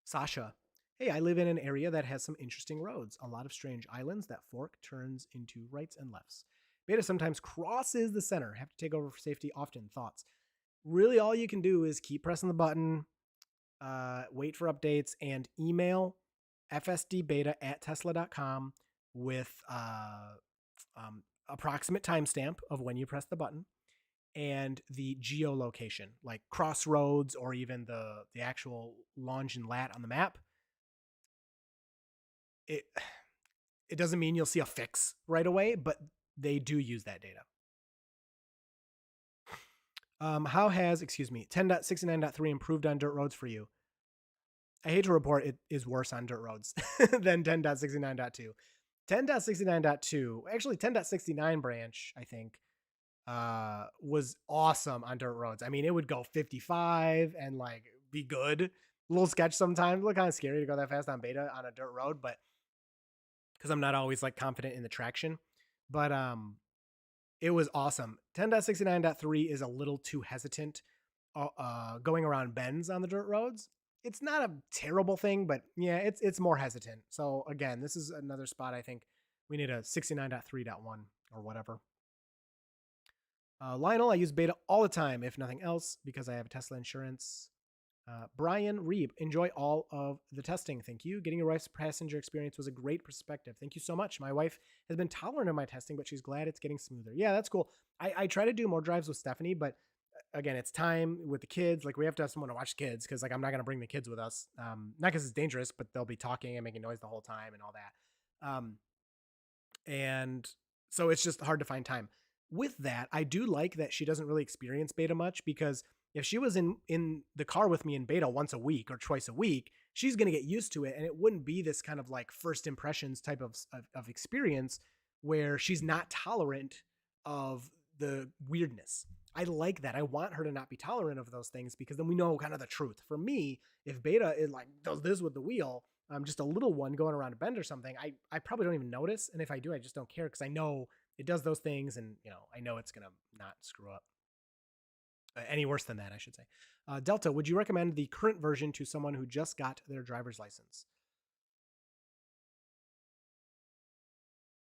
Sasha, Hey, I live in an area that has some interesting roads, a lot of strange islands that fork turns into rights and lefts. Beta sometimes crosses the center. Have to take over for safety often. Thoughts? Really, all you can do is keep pressing the button, wait for updates, and email fsdbeta@tesla.com with approximate timestamp of when you press the button and the geolocation, like crossroads or even the actual launch and lat on the map. It it doesn't mean you'll see a fix right away, but they do use that data. How has, excuse me, 10.69.3 improved on dirt roads for you? I hate to report it is worse on dirt roads than 10.69.2. 10.69.2, actually 10.69 branch, I think, was awesome on dirt roads. I mean, it would go 55 and like be good. A little sketch sometimes. Look kind of scary to go that fast on beta on a dirt road, but because I'm not always like confident in the traction. But it was awesome. 10.69.3 is a little too hesitant going around bends on the dirt roads. It's not a terrible thing, but yeah, it's more hesitant. So again, this is another spot I think we need a 69.3.1 or whatever. Lionel, I use beta all the time, if nothing else, because I have Tesla insurance. Brian Reeb, enjoy all of the testing. Thank you. Getting a wife's passenger experience was a great perspective. Thank you so much. My wife has been tolerant of my testing, but she's glad it's getting smoother. Yeah, that's cool. I try to do more drives with Stephanie, but again, it's time with the kids. Like we have to have someone to watch kids because like I'm not going to bring the kids with us. Not because it's dangerous, but they'll be talking and making noise the whole time and all that. And so it's just hard to find time. With that, I do like that she doesn't really experience beta much because if she was in the car with me in beta once a week or twice a week, she's going to get used to it, and it wouldn't be this kind of like first impressions type of experience where she's not tolerant of the weirdness. I like that. I want her to not be tolerant of those things because then we know kind of the truth. For me, if beta is like does this with the wheel, just a little one going around a bend or something, I probably don't even notice. And if I do, I just don't care because I know it does those things and, I know it's going to not screw up. Any worse than that, I should say. Delta, would you recommend the current version to someone who just got their driver's license?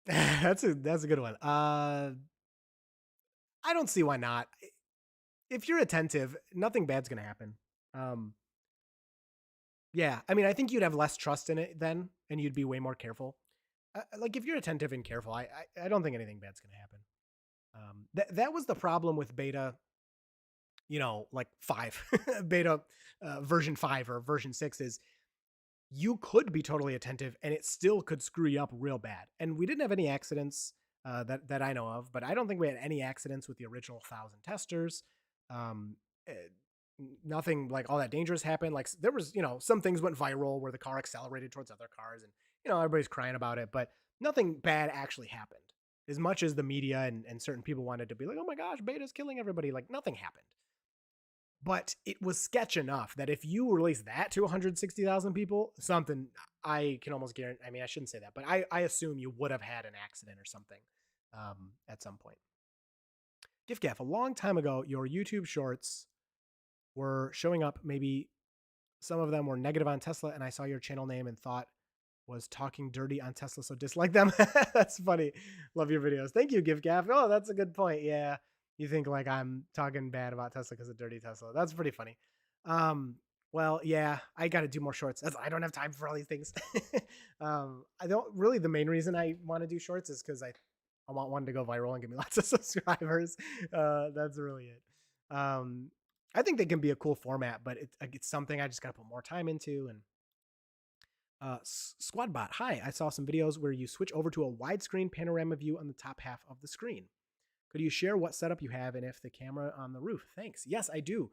That's a good one. I don't see why not. If you're attentive, nothing bad's going to happen. Um, yeah, I mean, I think you'd have less trust in it then, and you'd be way more careful. Like if you're attentive and careful, I don't think anything bad's going to happen. That was the problem with beta, like 5, beta version 5 or version 6 is you could be totally attentive and it still could screw you up real bad. And we didn't have any accidents that I know of, but I don't think we had any accidents with the original 1,000 testers. Um, eh, Nothing like all that dangerous happened. Like there was, some things went viral where the car accelerated towards other cars and, everybody's crying about it, but nothing bad actually happened. As much as the media and certain people wanted to be like, oh my gosh, beta's killing everybody, like nothing happened. But it was sketch enough that if you release that to 160,000 people, something I can almost guarantee. I mean, I shouldn't say that, but I assume you would have had an accident or something at some point. Gift Gaff, a long time ago, your YouTube shorts were showing up. Maybe some of them were negative on Tesla, and I saw your channel name and thought was talking dirty on Tesla, so dislike them. That's funny. Love your videos. Thank you, Gift Gaff. Oh, that's a good point. Yeah. You think like I'm talking bad about Tesla because of dirty Tesla. That's pretty funny. Um, well, yeah, I got to do more shorts. I don't have time for all these things. I don't really, the main reason I want to do shorts is because I want one to go viral and give me lots of subscribers. That's really it. I think they can be a cool format, but it's something I just got to put more time into. And Squadbot, hi, I saw some videos where you switch over to a widescreen panorama view on the top half of the screen. Could you share what setup you have and if the camera on the roof? Thanks. Yes, I do.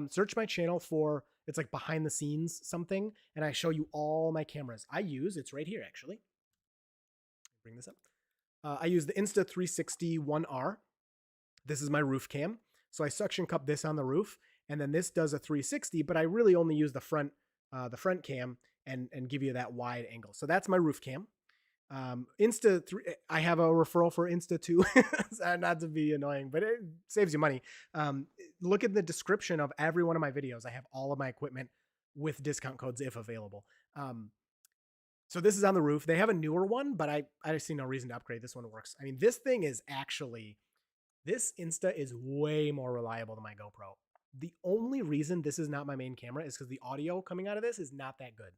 Search my channel for, it's like behind the scenes something, and I show you all my cameras I use. It's right here, actually. Bring this up. I use the Insta360 1R. This is my roof cam. So I suction cup this on the roof, and then this does a 360, but I really only use the front cam and give you that wide angle. So that's my roof cam. I have a referral for Insta too. Not to be annoying, but it saves you money. Look at the description of every one of my videos. I have all of my equipment with discount codes if available. So this is on the roof. They have a newer one, but I see no reason to upgrade. This one works. I mean, this thing is actually, this Insta is way more reliable than my GoPro. The only reason this is not my main camera is because the audio coming out of this is not that good.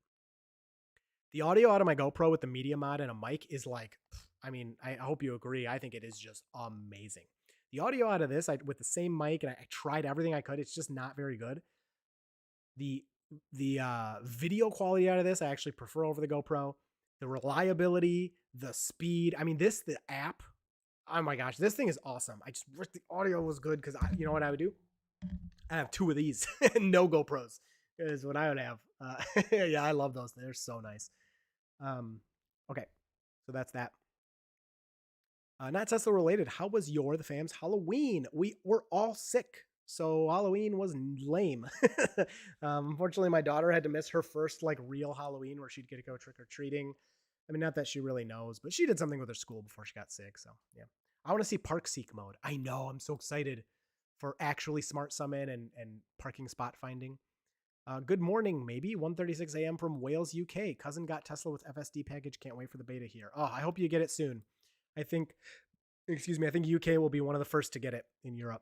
The audio out of my GoPro with the media mod and a mic is like, I mean, I hope you agree. I think it is just amazing. The audio out of this, with the same mic, and I tried everything I could, it's just not very good. The video quality out of this, I actually prefer over the GoPro. The reliability, the speed. I mean, the app. Oh my gosh, this thing is awesome. I just wish the audio was good because you know what I would do? I have 2 of these and no GoPros is what I would have. Yeah, I love those. They're so nice. Okay, so that's that. Not Tesla related. How was the fam's Halloween? We were all sick, so Halloween was lame. Unfortunately, my daughter had to miss her first like real Halloween where she'd get to go trick or treating. I mean, not that she really knows, but she did something with her school before she got sick. So yeah, I want to see Park Seek mode. I know, I'm so excited for actually smart summon and parking spot finding. Good morning, maybe 1:36 a.m. from Wales, UK. Cousin got Tesla with FSD package. Can't wait for the beta here. Oh, I hope you get it soon. I think UK will be one of the first to get it in Europe.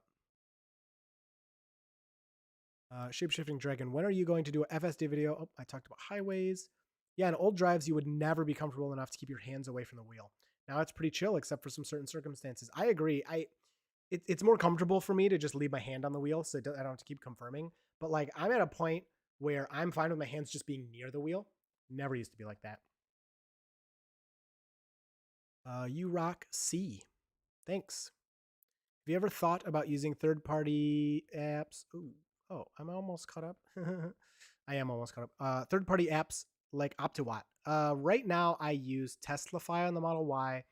Shapeshifting Dragon, when are you going to do an FSD video? Oh, I talked about highways. Yeah, in old drives, you would never be comfortable enough to keep your hands away from the wheel. Now it's pretty chill, except for some certain circumstances. I agree. It's more comfortable for me to just leave my hand on the wheel, so I don't have to keep confirming. But like, I'm at a point where I'm fine with my hands just being near the wheel. Never used to be like that. You rock C. Thanks. Have you ever thought about using third-party apps? Ooh, oh, I'm almost caught up. I am almost caught up. Third-party apps like OptiWatt. Right now, I use Teslafy on the Model Y,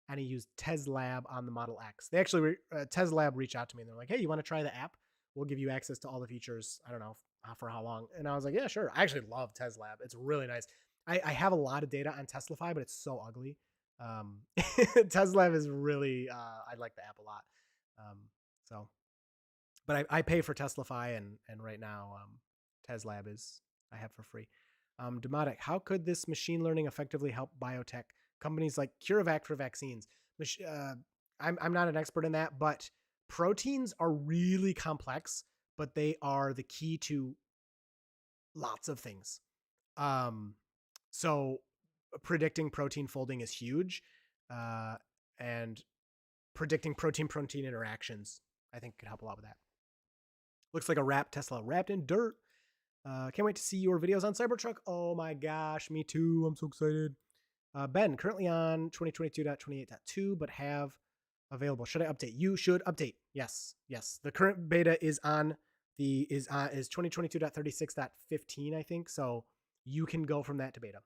and I use TesLab on the Model X. They actually, TesLab reached out to me, and they're like, hey, you want to try the app? We'll give you access to all the features. I don't know for how long. And I was like, yeah, sure. I actually love TesLab. It's really nice. I have a lot of data on Teslafy, but it's so ugly. TesLab is really, I like the app a lot. So, but I pay for Teslafy and right now, TesLab is, I have for free. Demotic, how could this machine learning effectively help biotech companies like CureVac for vaccines? I'm not an expert in that, but proteins are really complex, but they are the key to lots of things. So predicting protein folding is huge, and predicting protein interactions, I think, could help a lot with that. Looks like a wrap Tesla wrapped in dirt. Can't wait to see your videos on Cybertruck. Oh my gosh, me too. I'm so excited. Ben, currently on 2022.28.2, but have available. Should I update? You should update. Yes. The current beta is on is 2022.36.15, I think. So you can go from that to beta.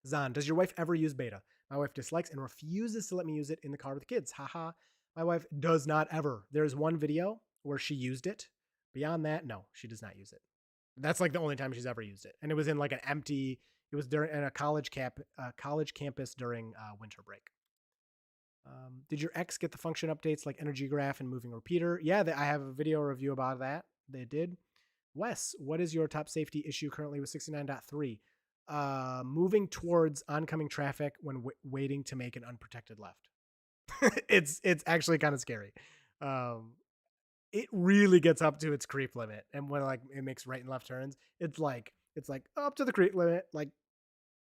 Zan, does your wife ever use beta? My wife dislikes and refuses to let me use it in the car with the kids. Haha. My wife does not ever. There's one video where she used it. Beyond that, no, she does not use it. That's like the only time she's ever used it. And it was in like an empty, it was during in a college campus during winter break. Did your ex get the function updates like energy graph and moving repeater? Yeah, I have a video review about that. They did. Wes, what is your top safety issue currently with 69.3? Moving towards oncoming traffic when waiting to make an unprotected left. It's actually kind of scary. It really gets up to its creep limit, and when like it makes right and left turns, it's like up to the creep limit. Like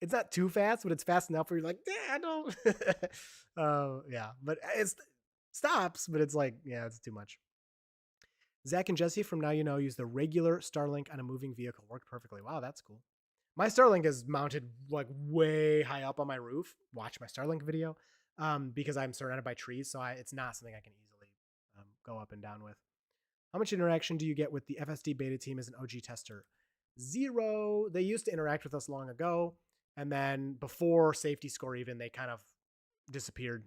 it's not too fast, but it's fast enough where you're like, yeah, I don't. Yeah, but it stops, but it's like, yeah, it's too much. Zach and Jesse from Now You Know use the regular Starlink on a moving vehicle. Worked perfectly. Wow, that's cool. My Starlink is mounted like way high up on my roof. Watch my Starlink video, because I'm surrounded by trees, so it's not something I can easily go up and down with. How much interaction do you get with the FSD beta team as an OG tester? 0. They used to interact with us long ago, and then before safety score even, they kind of disappeared.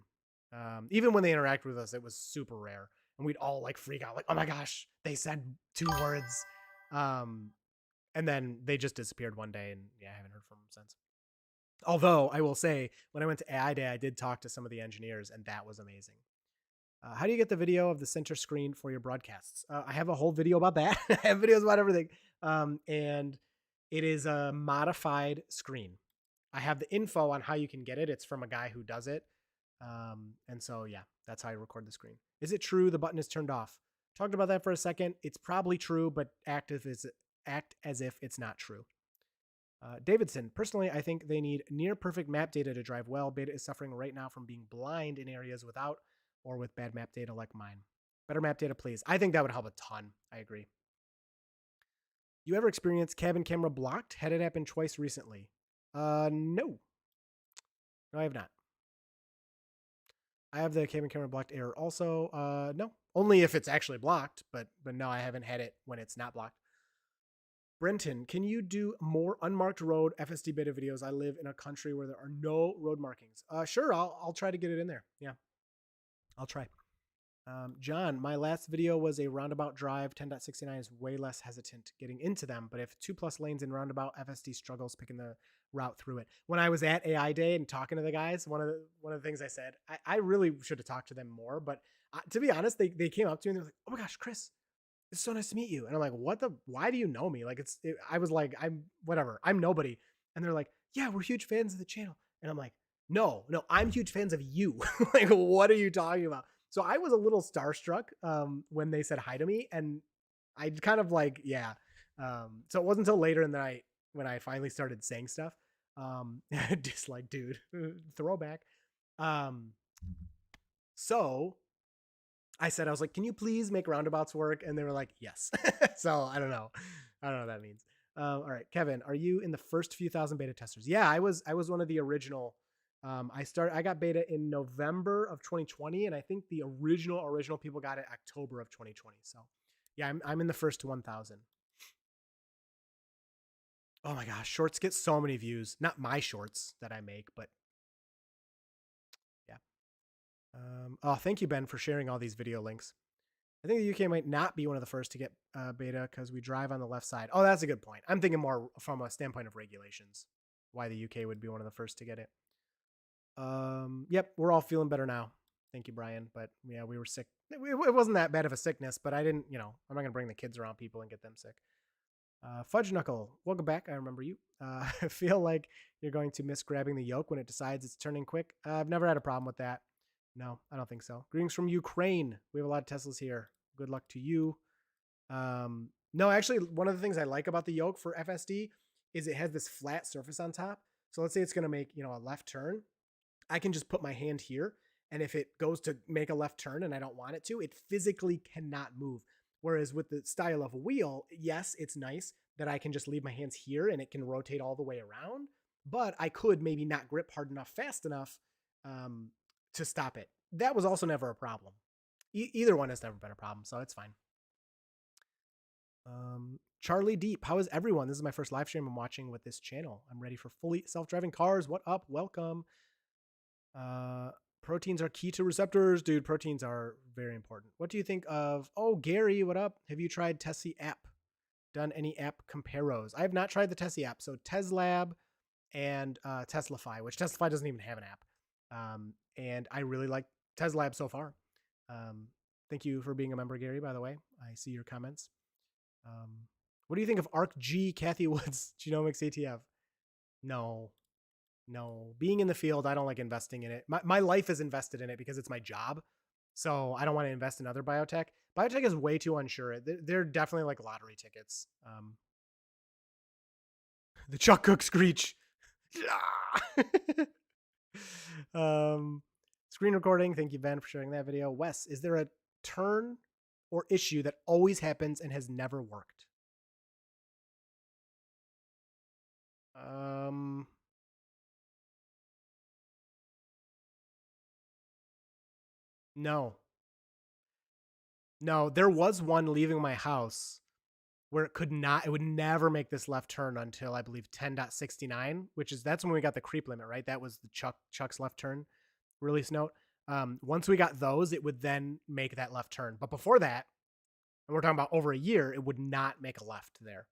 Even when they interact with us, it was super rare, and we'd all like freak out, like, oh my gosh, they said 2 words. And then they just disappeared one day, and yeah, I haven't heard from them since. Although I will say, when I went to AI Day, I did talk to some of the engineers, and that was amazing. How do you get the video of the center screen for your broadcasts? I have a whole video about that. I have videos about everything. And it is a modified screen. I have the info on how you can get it. It's from a guy who does it. And so, yeah, that's how I record the screen. Is it true the button is turned off? Talked about that for a second. It's probably true, but act as if it's not true. Davidson, personally, I think they need near perfect map data to drive well. Beta is suffering right now from being blind in areas without or with bad map data like mine. Better map data, please. I think that would help a ton. I agree. You ever experienced cabin camera blocked? Had it happen twice recently. No. No, I have not. I have the cabin camera blocked error also. No. Only if it's actually blocked, but no, I haven't had it when it's not blocked. Brenton, can you do more unmarked road FSD beta videos? I live in a country where there are no road markings. Sure, I'll try to get it in there. Yeah, I'll try. John, my last video was a roundabout drive. 10.69 is way less hesitant getting into them, but if 2+ lanes in roundabout, FSD struggles picking the route through it. When I was at AI Day and talking to the guys, one of the things I said, I really should have talked to them more, but to be honest, they came up to me and they were like, "Oh my gosh, Chris, it's so nice to meet you." And I'm like, why do you know me? Like, I was like, I'm whatever, I'm nobody. And they're like, "Yeah, we're huge fans of the channel." And I'm like, no, I'm huge fans of you. Like, what are you talking about? So I was a little starstruck when they said hi to me, and I kind of like, yeah. So it wasn't until later in the night when I finally started saying stuff. Just like, dude, throwback. Um, so I said, I was like, "Can you please make roundabouts work?" And they were like, "Yes." So I don't know. I don't know what that means. All right, Kevin, are you in the first few thousand beta testers? Yeah, I was one of the original. I got beta in November of 2020, and I think the original people got it October of 2020. So yeah, I'm in the first 1,000. Oh my gosh, shorts get so many views. Not my shorts that I make, but yeah. Oh, thank you, Ben, for sharing all these video links. I think the UK might not be one of the first to get beta because we drive on the left side. Oh, that's a good point. I'm thinking more from a standpoint of regulations, why the UK would be one of the first to get it. Yep, we're all feeling better now. Thank you, Brian. But yeah, we were sick. It wasn't that bad of a sickness, but I didn't, I'm not going to bring the kids around people and get them sick. Fudge Knuckle, welcome back. I remember you. I feel like you're going to miss grabbing the yoke when it decides it's turning quick. I've never had a problem with that. No, I don't think so. Greetings from Ukraine. We have a lot of Teslas here. Good luck to you. No, actually, one of the things I like about the yoke for FSD is it has this flat surface on top. So let's say it's going to make, a left turn. I can just put my hand here. And if it goes to make a left turn and I don't want it to, it physically cannot move. Whereas with the style of a wheel, yes, it's nice that I can just leave my hands here and it can rotate all the way around. But I could maybe not grip hard enough, fast enough to stop it. That was also never a problem. Either one has never been a problem, so it's fine. Charlie Deep, how is everyone? This is my first live stream I'm watching with this channel. I'm ready for fully self-driving cars. What up? Welcome. Proteins are key to receptors. Dude, proteins are very important. What do you think of, Gary, what up? Have you tried Tessie app? Done any app comparos? I have not tried the Tessie app. So Teslab and Teslafy, which Teslafy doesn't even have an app. And I really like Teslab so far. Thank you for being a member, Gary, by the way. I see your comments. What do you think of ArcG Kathy Woods genomics ATF? No. Being in the field, I don't like investing in it. My life is invested in it because it's my job. So I don't want to invest in other biotech. Biotech is way too unsure. They're definitely like lottery tickets. The Chuck Cook screech. Screen recording. Thank you, Ben, for sharing that video. Wes, is there a turn or issue that always happens and has never worked? No. There was one leaving my house where it would never make this left turn until I believe 10.69, that's when we got the creep limit, right? That was the Chuck's left turn release note. Once we got those, it would then make that left turn. But before that, and we're talking about over a year, it would not make a left there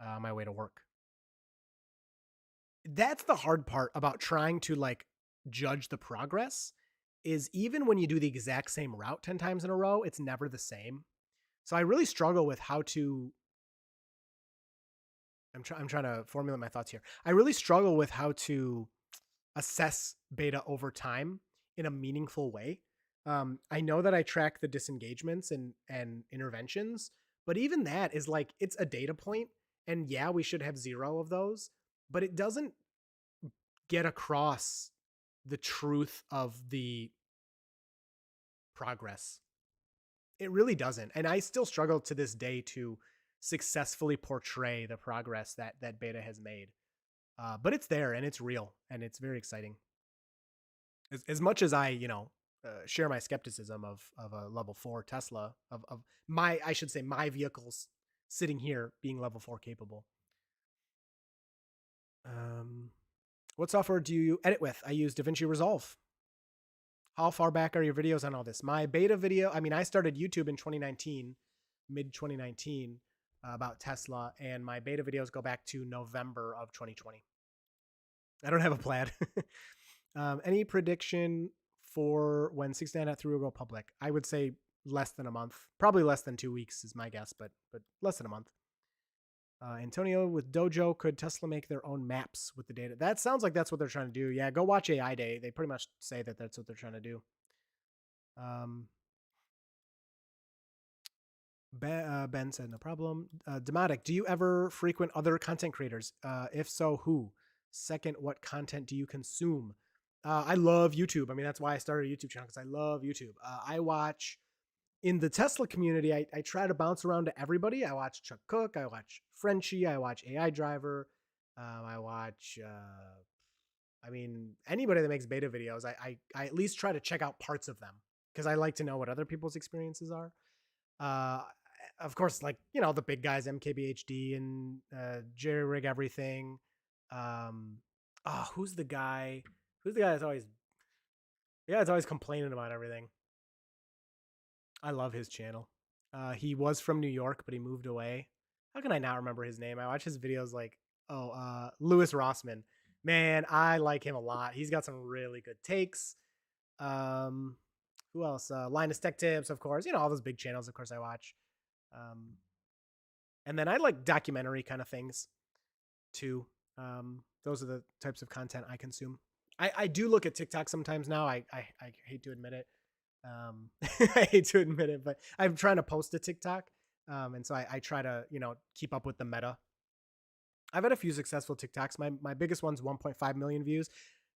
on my way to work. That's the hard part about trying to like judge the progress is even when you do the exact same route 10 times in a row, it's never the same. So I really struggle with how to I'm trying to formulate my thoughts here. I really struggle with how to assess beta over time in a meaningful way. I know that I track the disengagements and interventions, but even that is like it's a data point, and yeah, we should have 0 of those, but it doesn't get across the truth of the progress. It really doesn't, and I still struggle to this day to successfully portray the progress that beta has made. But it's there and it's real and it's very exciting. As much as I, share my skepticism of a level 4 Tesla of my, I should say, my vehicles sitting here being level 4 capable. Um, what software do you edit with? I use DaVinci Resolve. How far back are your videos on all this? My beta video, I mean, I started YouTube in 2019, mid 2019, about Tesla, and my beta videos go back to November of 2020. I don't have a plan. Any prediction for when 69.3 will go public? I would say less than a month, probably less than 2 weeks is my guess, but less than a month. Antonio with Dojo, could Tesla make their own maps with the data? That sounds like that's what they're trying to do. Yeah, go watch AI Day. They pretty much say that that's what they're trying to do. Ben said no problem. Dematic, do you ever frequent other content creators? If so, who? Second, what content do you consume? I love YouTube. I mean, that's why I started a YouTube channel, because I love YouTube. I watch in the Tesla community. I try to bounce around to everybody. I watch Chuck Cook. I watch Frenchie. I watch AI Driver. I watch. I mean, anybody that makes beta videos. I at least try to check out parts of them because I like to know what other people's experiences are. Uh, of course, like the big guys, MKBHD and Jerry Rig Everything. Who's the guy? Who's the guy that's always it's always complaining about everything? I love his channel. He was from New York, but he moved away. How can I not remember his name? I watch his videos like Louis Rossman. Man, I like him a lot. He's got some really good takes. Um, who else? Linus Tech Tips, of course. All those big channels, of course, I watch. Um, and then I like documentary kind of things too. Those are the types of content I consume. I do look at TikTok sometimes now. I hate to admit it. I hate to admit it, but I'm trying to post a TikTok. And so I try to, keep up with the meta. I've had a few successful TikToks. My biggest one's 1.5 million views.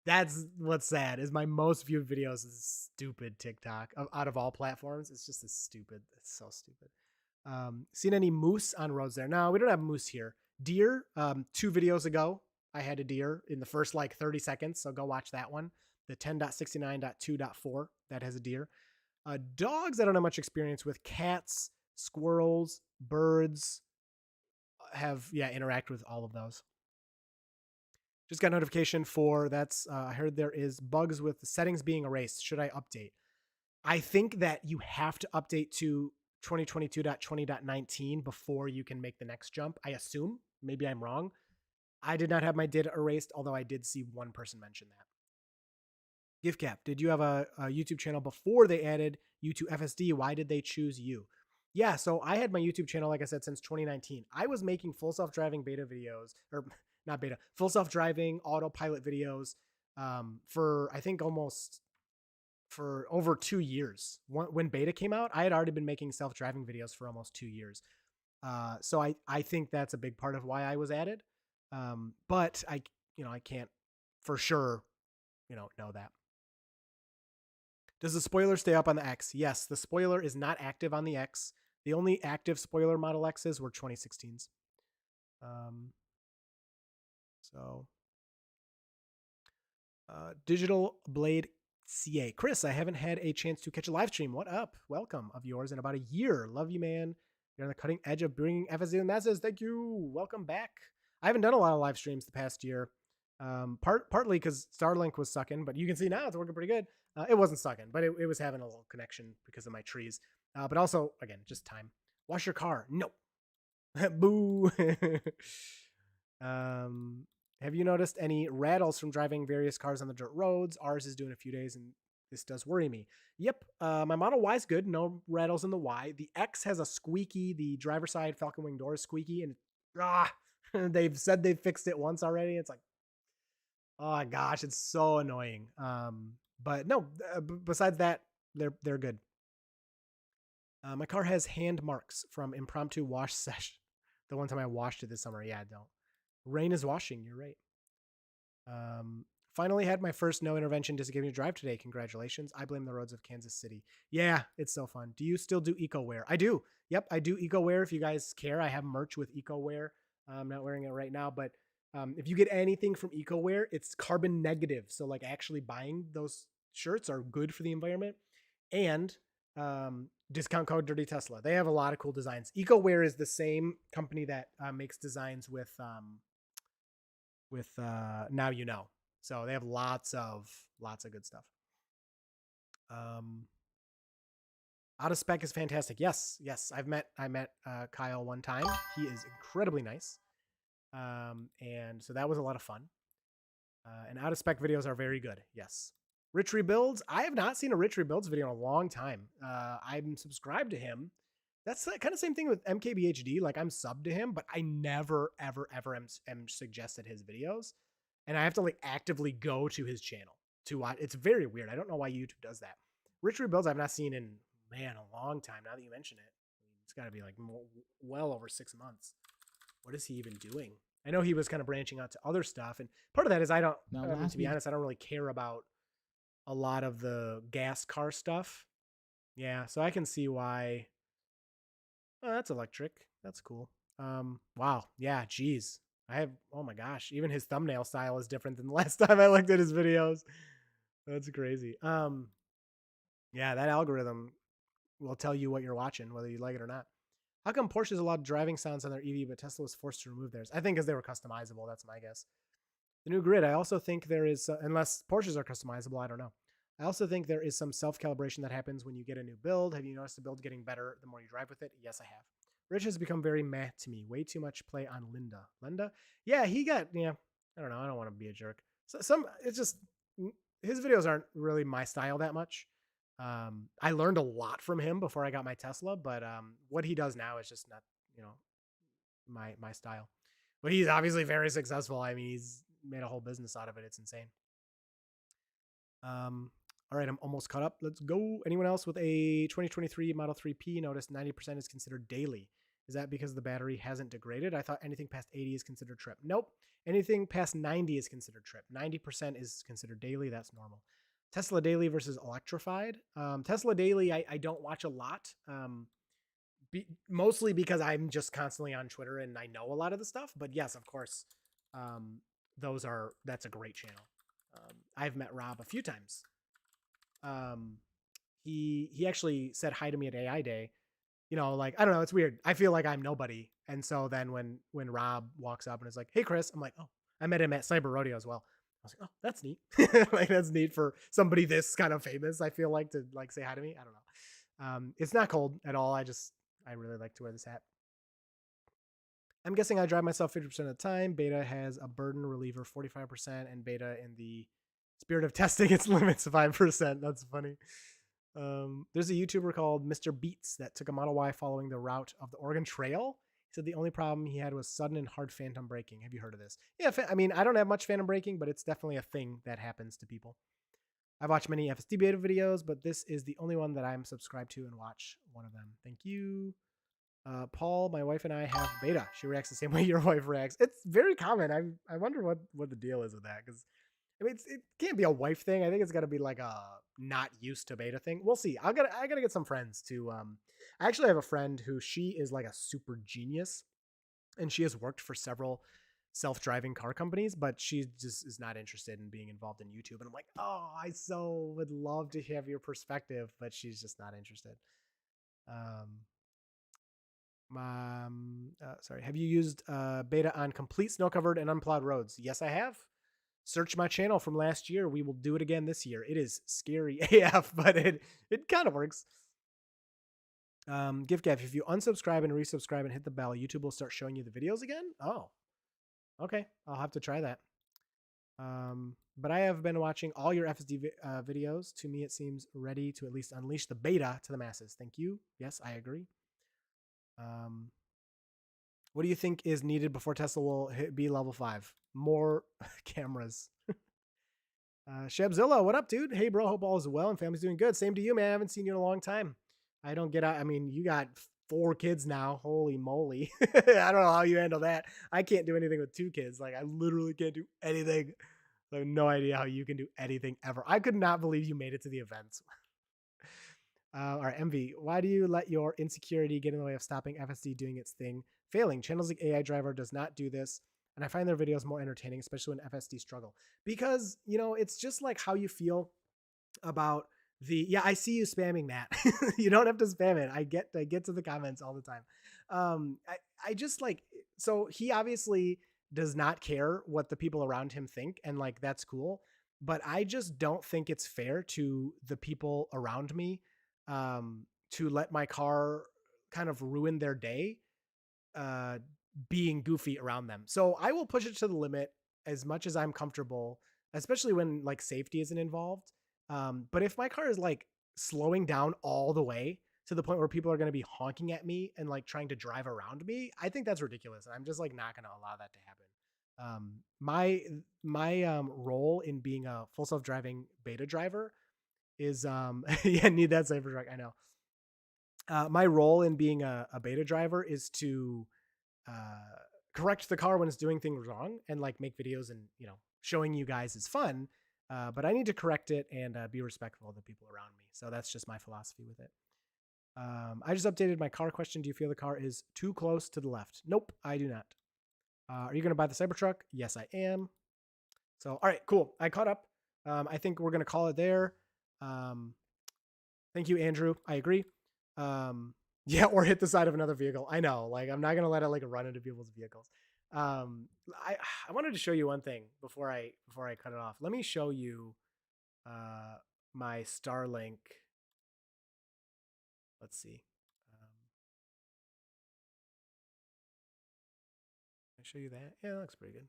That's what's sad is my most viewed videos is stupid TikTok out of all platforms. It's just stupid. It's so stupid. Seen any moose on roads there? No, we don't have moose here. Deer. 2 videos ago, I had a deer in the first like 30 seconds. So go watch that one. The 10.69.2.4 that has a deer. Dogs, I don't have much experience with. Cats, squirrels, birds have interact with all of those. Just got notification for that's. I heard there is bugs with the settings being erased. Should I update? I think that you have to update to 2022.20.19 before you can make the next jump. I assume. Maybe I'm wrong. I did not have my data erased, although I did see one person mention that. Gift Cap, did you have a YouTube channel before they added you to FSD? Why did they choose you? Yeah, so I had my YouTube channel, like I said, since 2019. I was making full self-driving beta videos, or not beta, full self-driving autopilot videos for, I think, almost for over 2 years. When beta came out, I had already been making self-driving videos for almost 2 years. So I think that's a big part of why I was added. But I can't for sure, know that. Does the spoiler stay up on the X? Yes, the spoiler is not active on the X. The only active spoiler Model X's were 2016s. So, Digital Blade CA. Chris, I haven't had a chance to catch a live stream. What up? Welcome of yours in about a year. Love you, man. You're on the cutting edge of bringing FSD to the masses. Thank you. Welcome back. I haven't done a lot of live streams the past year. Partly because Starlink was sucking, but you can see now it's working pretty good. It wasn't sucking, but it was having a little connection because of my trees. But also, again, just time. Wash your car. No. Boo. Have you noticed any rattles from driving various cars on the dirt roads? Ours is doing a few days, and this does worry me. Yep. My Model Y is good. No rattles in the Y. The X has a squeaky. The driver side Falcon Wing door is squeaky, and They've said they fixed it once already. It's like, oh my gosh, it's so annoying. But no, besides that, they're good. My car has hand marks from impromptu wash session. The one time I washed it this summer. Yeah, don't. Rain is washing. You're right. Um, Finally had my first no intervention disability drive today. Congratulations. I blame the roads of Kansas City. Yeah, it's so fun. Do you still do EcoWear? I do. Yep, I do EcoWear. If you guys care, I have merch with EcoWear. I'm not wearing it right now, but if you get anything from EcoWear, it's carbon negative. So like actually buying those shirts are good for the environment. And discount code Dirty Tesla. They have a lot of cool designs. EcoWear is the same company that makes designs with Now You Know. So they have lots of good stuff. Out of Spec is fantastic. Yes, I met Kyle one time. He is incredibly nice, and so that was a lot of fun. And Out of Spec videos are very good. Yes, Rich Rebuilds. I have not seen a Rich Rebuilds video in a long time. I'm subscribed to him. That's the kind of same thing with MKBHD. Like I'm subbed to him, but I never, ever, ever am suggested his videos, and I have to like actively go to his channel to watch. It's very weird. I don't know why YouTube does that. Rich Rebuilds I've not seen in a long time. Now that you mention it, it's got to be like well over 6 months. What is he even doing? I know he was kind of branching out to other stuff, and part of that is to be honest, I don't really care about a lot of the gas car stuff. Yeah, so I can see why. Oh, that's electric. That's cool. Wow. Yeah, geez. Oh my gosh, even his thumbnail style is different than the last time I looked at his videos. That's crazy. Yeah, that algorithm will tell you what you're watching, whether you like it or not. How come Porsche's allowed driving sounds on their EV, but Tesla was forced to remove theirs? I think because they were customizable. That's my guess. The new grid, I also think there is, unless Porsches are customizable, I don't know. I also think there is some self-calibration that happens when you get a new build. Have you noticed the build getting better the more you drive with it? Yes, I have. Rich has become very meh to me. Way too much play on Linda? Yeah, I don't know. I don't want to be a jerk. So it's just, his videos aren't really my style that much. I learned a lot from him before I got my Tesla, but what he does now is just not, my style. But he's obviously very successful. I mean, he's made a whole business out of it. It's insane. All right, I'm almost caught up. Let's go. Anyone else with a 2023 Model 3P noticed 90% is considered daily? Is that because the battery hasn't degraded? I thought anything past 80 is considered trip. Nope. Anything past 90 is considered trip. 90% is considered daily. That's normal. Tesla daily versus electrified. Tesla daily, I don't watch a lot. Mostly because I'm just constantly on Twitter and I know a lot of the stuff. But yes, of course, that's a great channel. I've met Rob a few times. He actually said hi to me at AI Day. Like I don't know, it's weird. I feel like I'm nobody, and so then when Rob walks up and is like, "Hey, Chris," I'm like, "Oh." I met him at Cyber Rodeo as well. I was like, "Oh, that's neat." Like that's neat for somebody this kind of famous. I feel like to like say hi to me. I don't know. It's not cold at all. I really like to wear this hat. I'm guessing I drive myself 50% of the time. Beta has a burden reliever 45%, and beta in the spirit of testing its limits 5%. That's funny. There's a YouTuber called Mr. Beats that took a Model Y following the route of the Oregon Trail. He said the only problem he had was sudden and hard phantom braking. Have you heard of this? Yeah, I mean, I don't have much phantom braking, but it's definitely a thing that happens to people. I've watched many FSD beta videos, but this is the only one that I'm subscribed to and watch one of them. Thank you. Paul, my wife and I have beta. She reacts the same way your wife reacts. It's very common. I wonder what the deal is with that, because I mean it can't be a wife thing. I think it's got to be like a not used to beta thing. We'll see. I gotta get some friends to. I actually have a friend who she is like a super genius, and she has worked for several self-driving car companies, but she just is not interested in being involved in YouTube. And I'm like, oh, I so would love to have your perspective, but she's just not interested. Sorry. Have you used beta on complete snow-covered and unplowed roads? Yes, I have. Search my channel from last year. We will do it again this year. It is scary AF, but it kind of works. Gift Gap, if you unsubscribe and resubscribe and hit the bell, YouTube will start showing you the videos again. Oh, okay. I'll have to try that. But I have been watching all your FSD videos. To me, it seems ready to at least unleash the beta to the masses. Thank you. Yes, I agree. What do you think is needed before Tesla will be level 5? More cameras. Shebzilla, what up, dude? Hey, bro. Hope all is well and family's doing good. Same to you, man. I haven't seen you in a long time. I don't get out. I mean, you got 4 kids now. Holy moly. I don't know how you handle that. I can't do anything with 2 kids. Like, I literally can't do anything. I have no idea how you can do anything ever. I could not believe you made it to the events. All right, MV, why do you let your insecurity get in the way of stopping FSD doing its thing? Failing. Channels like AI Driver does not do this, and I find their videos more entertaining, especially when FSD struggle. Because, it's just like how you feel about yeah, I see you spamming that. You don't have to spam it. I get to the comments all the time. I just like, so he obviously does not care what the people around him think, and like that's cool. But I just don't think it's fair to the people around me to let my car kind of ruin their day uh, being goofy around them. So I will push it to the limit as much as I'm comfortable, especially when like safety isn't involved. But if my car is like slowing down all the way to the point where people are going to be honking at me and like trying to drive around me, I think that's ridiculous. And I'm just like not going to allow that to happen. My role in being a full self-driving beta driver is yeah, need that cyber truck. I know. My role in being a beta driver is to uh, correct the car when it's doing things wrong and like make videos and showing you guys is fun. But I need to correct it and be respectful of the people around me. So that's just my philosophy with it. I just updated my car question. Do you feel the car is too close to the left? Nope, I do not. Are you going to buy the Cybertruck? Yes, I am. So, all right, cool. I caught up. I think we're going to call it there. Um, Thank you, Andrew. I agree. Yeah, or hit the side of another vehicle. I know. Like, I'm not going to let it like run into people's vehicles. I wanted to show you one thing before I cut it off. Let me show you my Starlink. Let's see. Can I show you that? Yeah, that looks pretty good.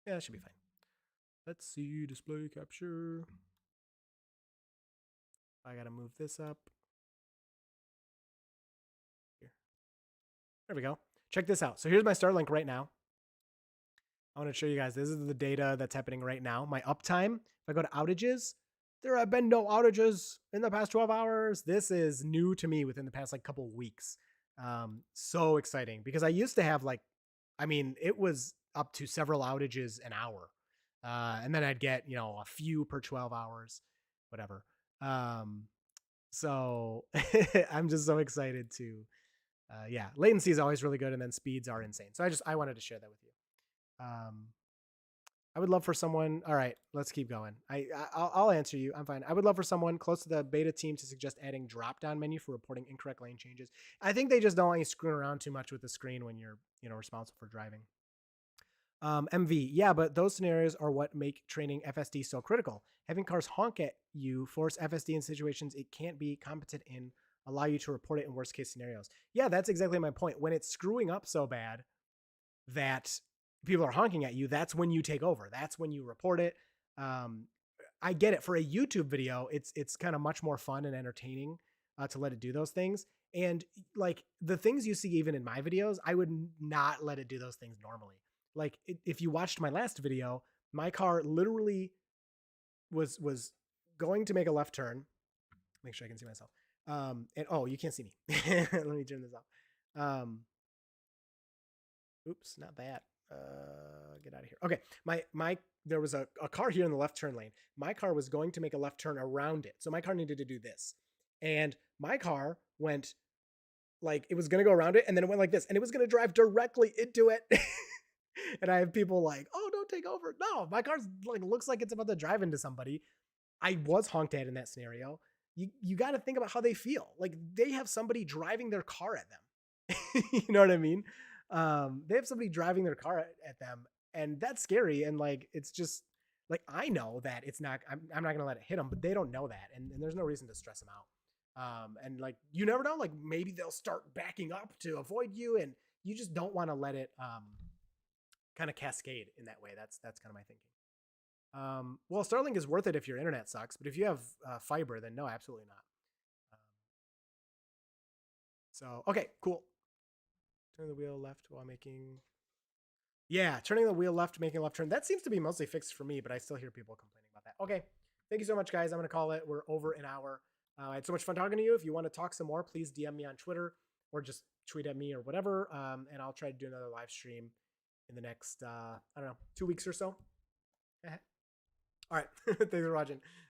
Yeah, that should be fine. Let's see, display capture. I gotta move this up. Here. There we go. Check this out. So here's my Starlink right now. I want to show you guys. This is the data that's happening right now. My uptime. If I go to outages, there have been no outages in the past 12 hours. This is new to me within the past like couple weeks. So exciting because I used to have like, I mean, it was up to several outages an hour. And then I'd get, a few per 12 hours, whatever. So I'm just so excited to, yeah, latency is always really good. And then speeds are insane. So I wanted to share that with you. I would love for someone. All right, let's keep going. I'll answer you. I'm fine. I would love for someone close to the beta team to suggest adding drop-down menu for reporting incorrect lane changes. I think they just don't want you screwing around too much with the screen when you're responsible for driving. MV, yeah, but those scenarios are what make training FSD so critical. Having cars honk at you force FSD in situations it can't be competent in, allow you to report it in worst case scenarios. Yeah, that's exactly my point. When it's screwing up so bad that people are honking at you, that's when you take over. That's when you report it. I get it. For a YouTube video, it's kind of much more fun and entertaining to let it do those things. And like the things you see even in my videos, I would not let it do those things normally. Like if you watched my last video, my car literally was going to make a left turn. Make sure I can see myself. And oh, you can't see me. Let me turn this off. Oops, not that. Get out of here. Okay, my there was a car here in the left turn lane. My car was going to make a left turn around it, so my car needed to do this, and my car went like it was going to go around it, and then it went like this, and it was going to drive directly into it. And I have people like, "Oh, don't take over." No, my car's like looks like it's about to drive into somebody. I was honked at in that scenario. You got to think about how they feel. Like they have somebody driving their car at them. You know what I mean? They have somebody driving their car at them, and that's scary. And like, it's just like I know that it's not. I'm not gonna let it hit them, but they don't know that, and there's no reason to stress them out. And like, you never know. Like maybe they'll start backing up to avoid you, and you just don't want to let it kind of cascade in that way. That's kind of my thinking. Well, Starlink is worth it if your internet sucks, but if you have fiber, then no, absolutely not. So, okay, cool. Turn the wheel left while making. Yeah, turning the wheel left, making a left turn. That seems to be mostly fixed for me, but I still hear people complaining about that. Okay. Thank you so much, guys. I'm going to call it. We're over an hour. I had so much fun talking to you. If you want to talk some more, please DM me on Twitter or just tweet at me or whatever. And I'll try to do another live stream in the next, I don't know, 2 weeks or so. All right. Thanks for watching.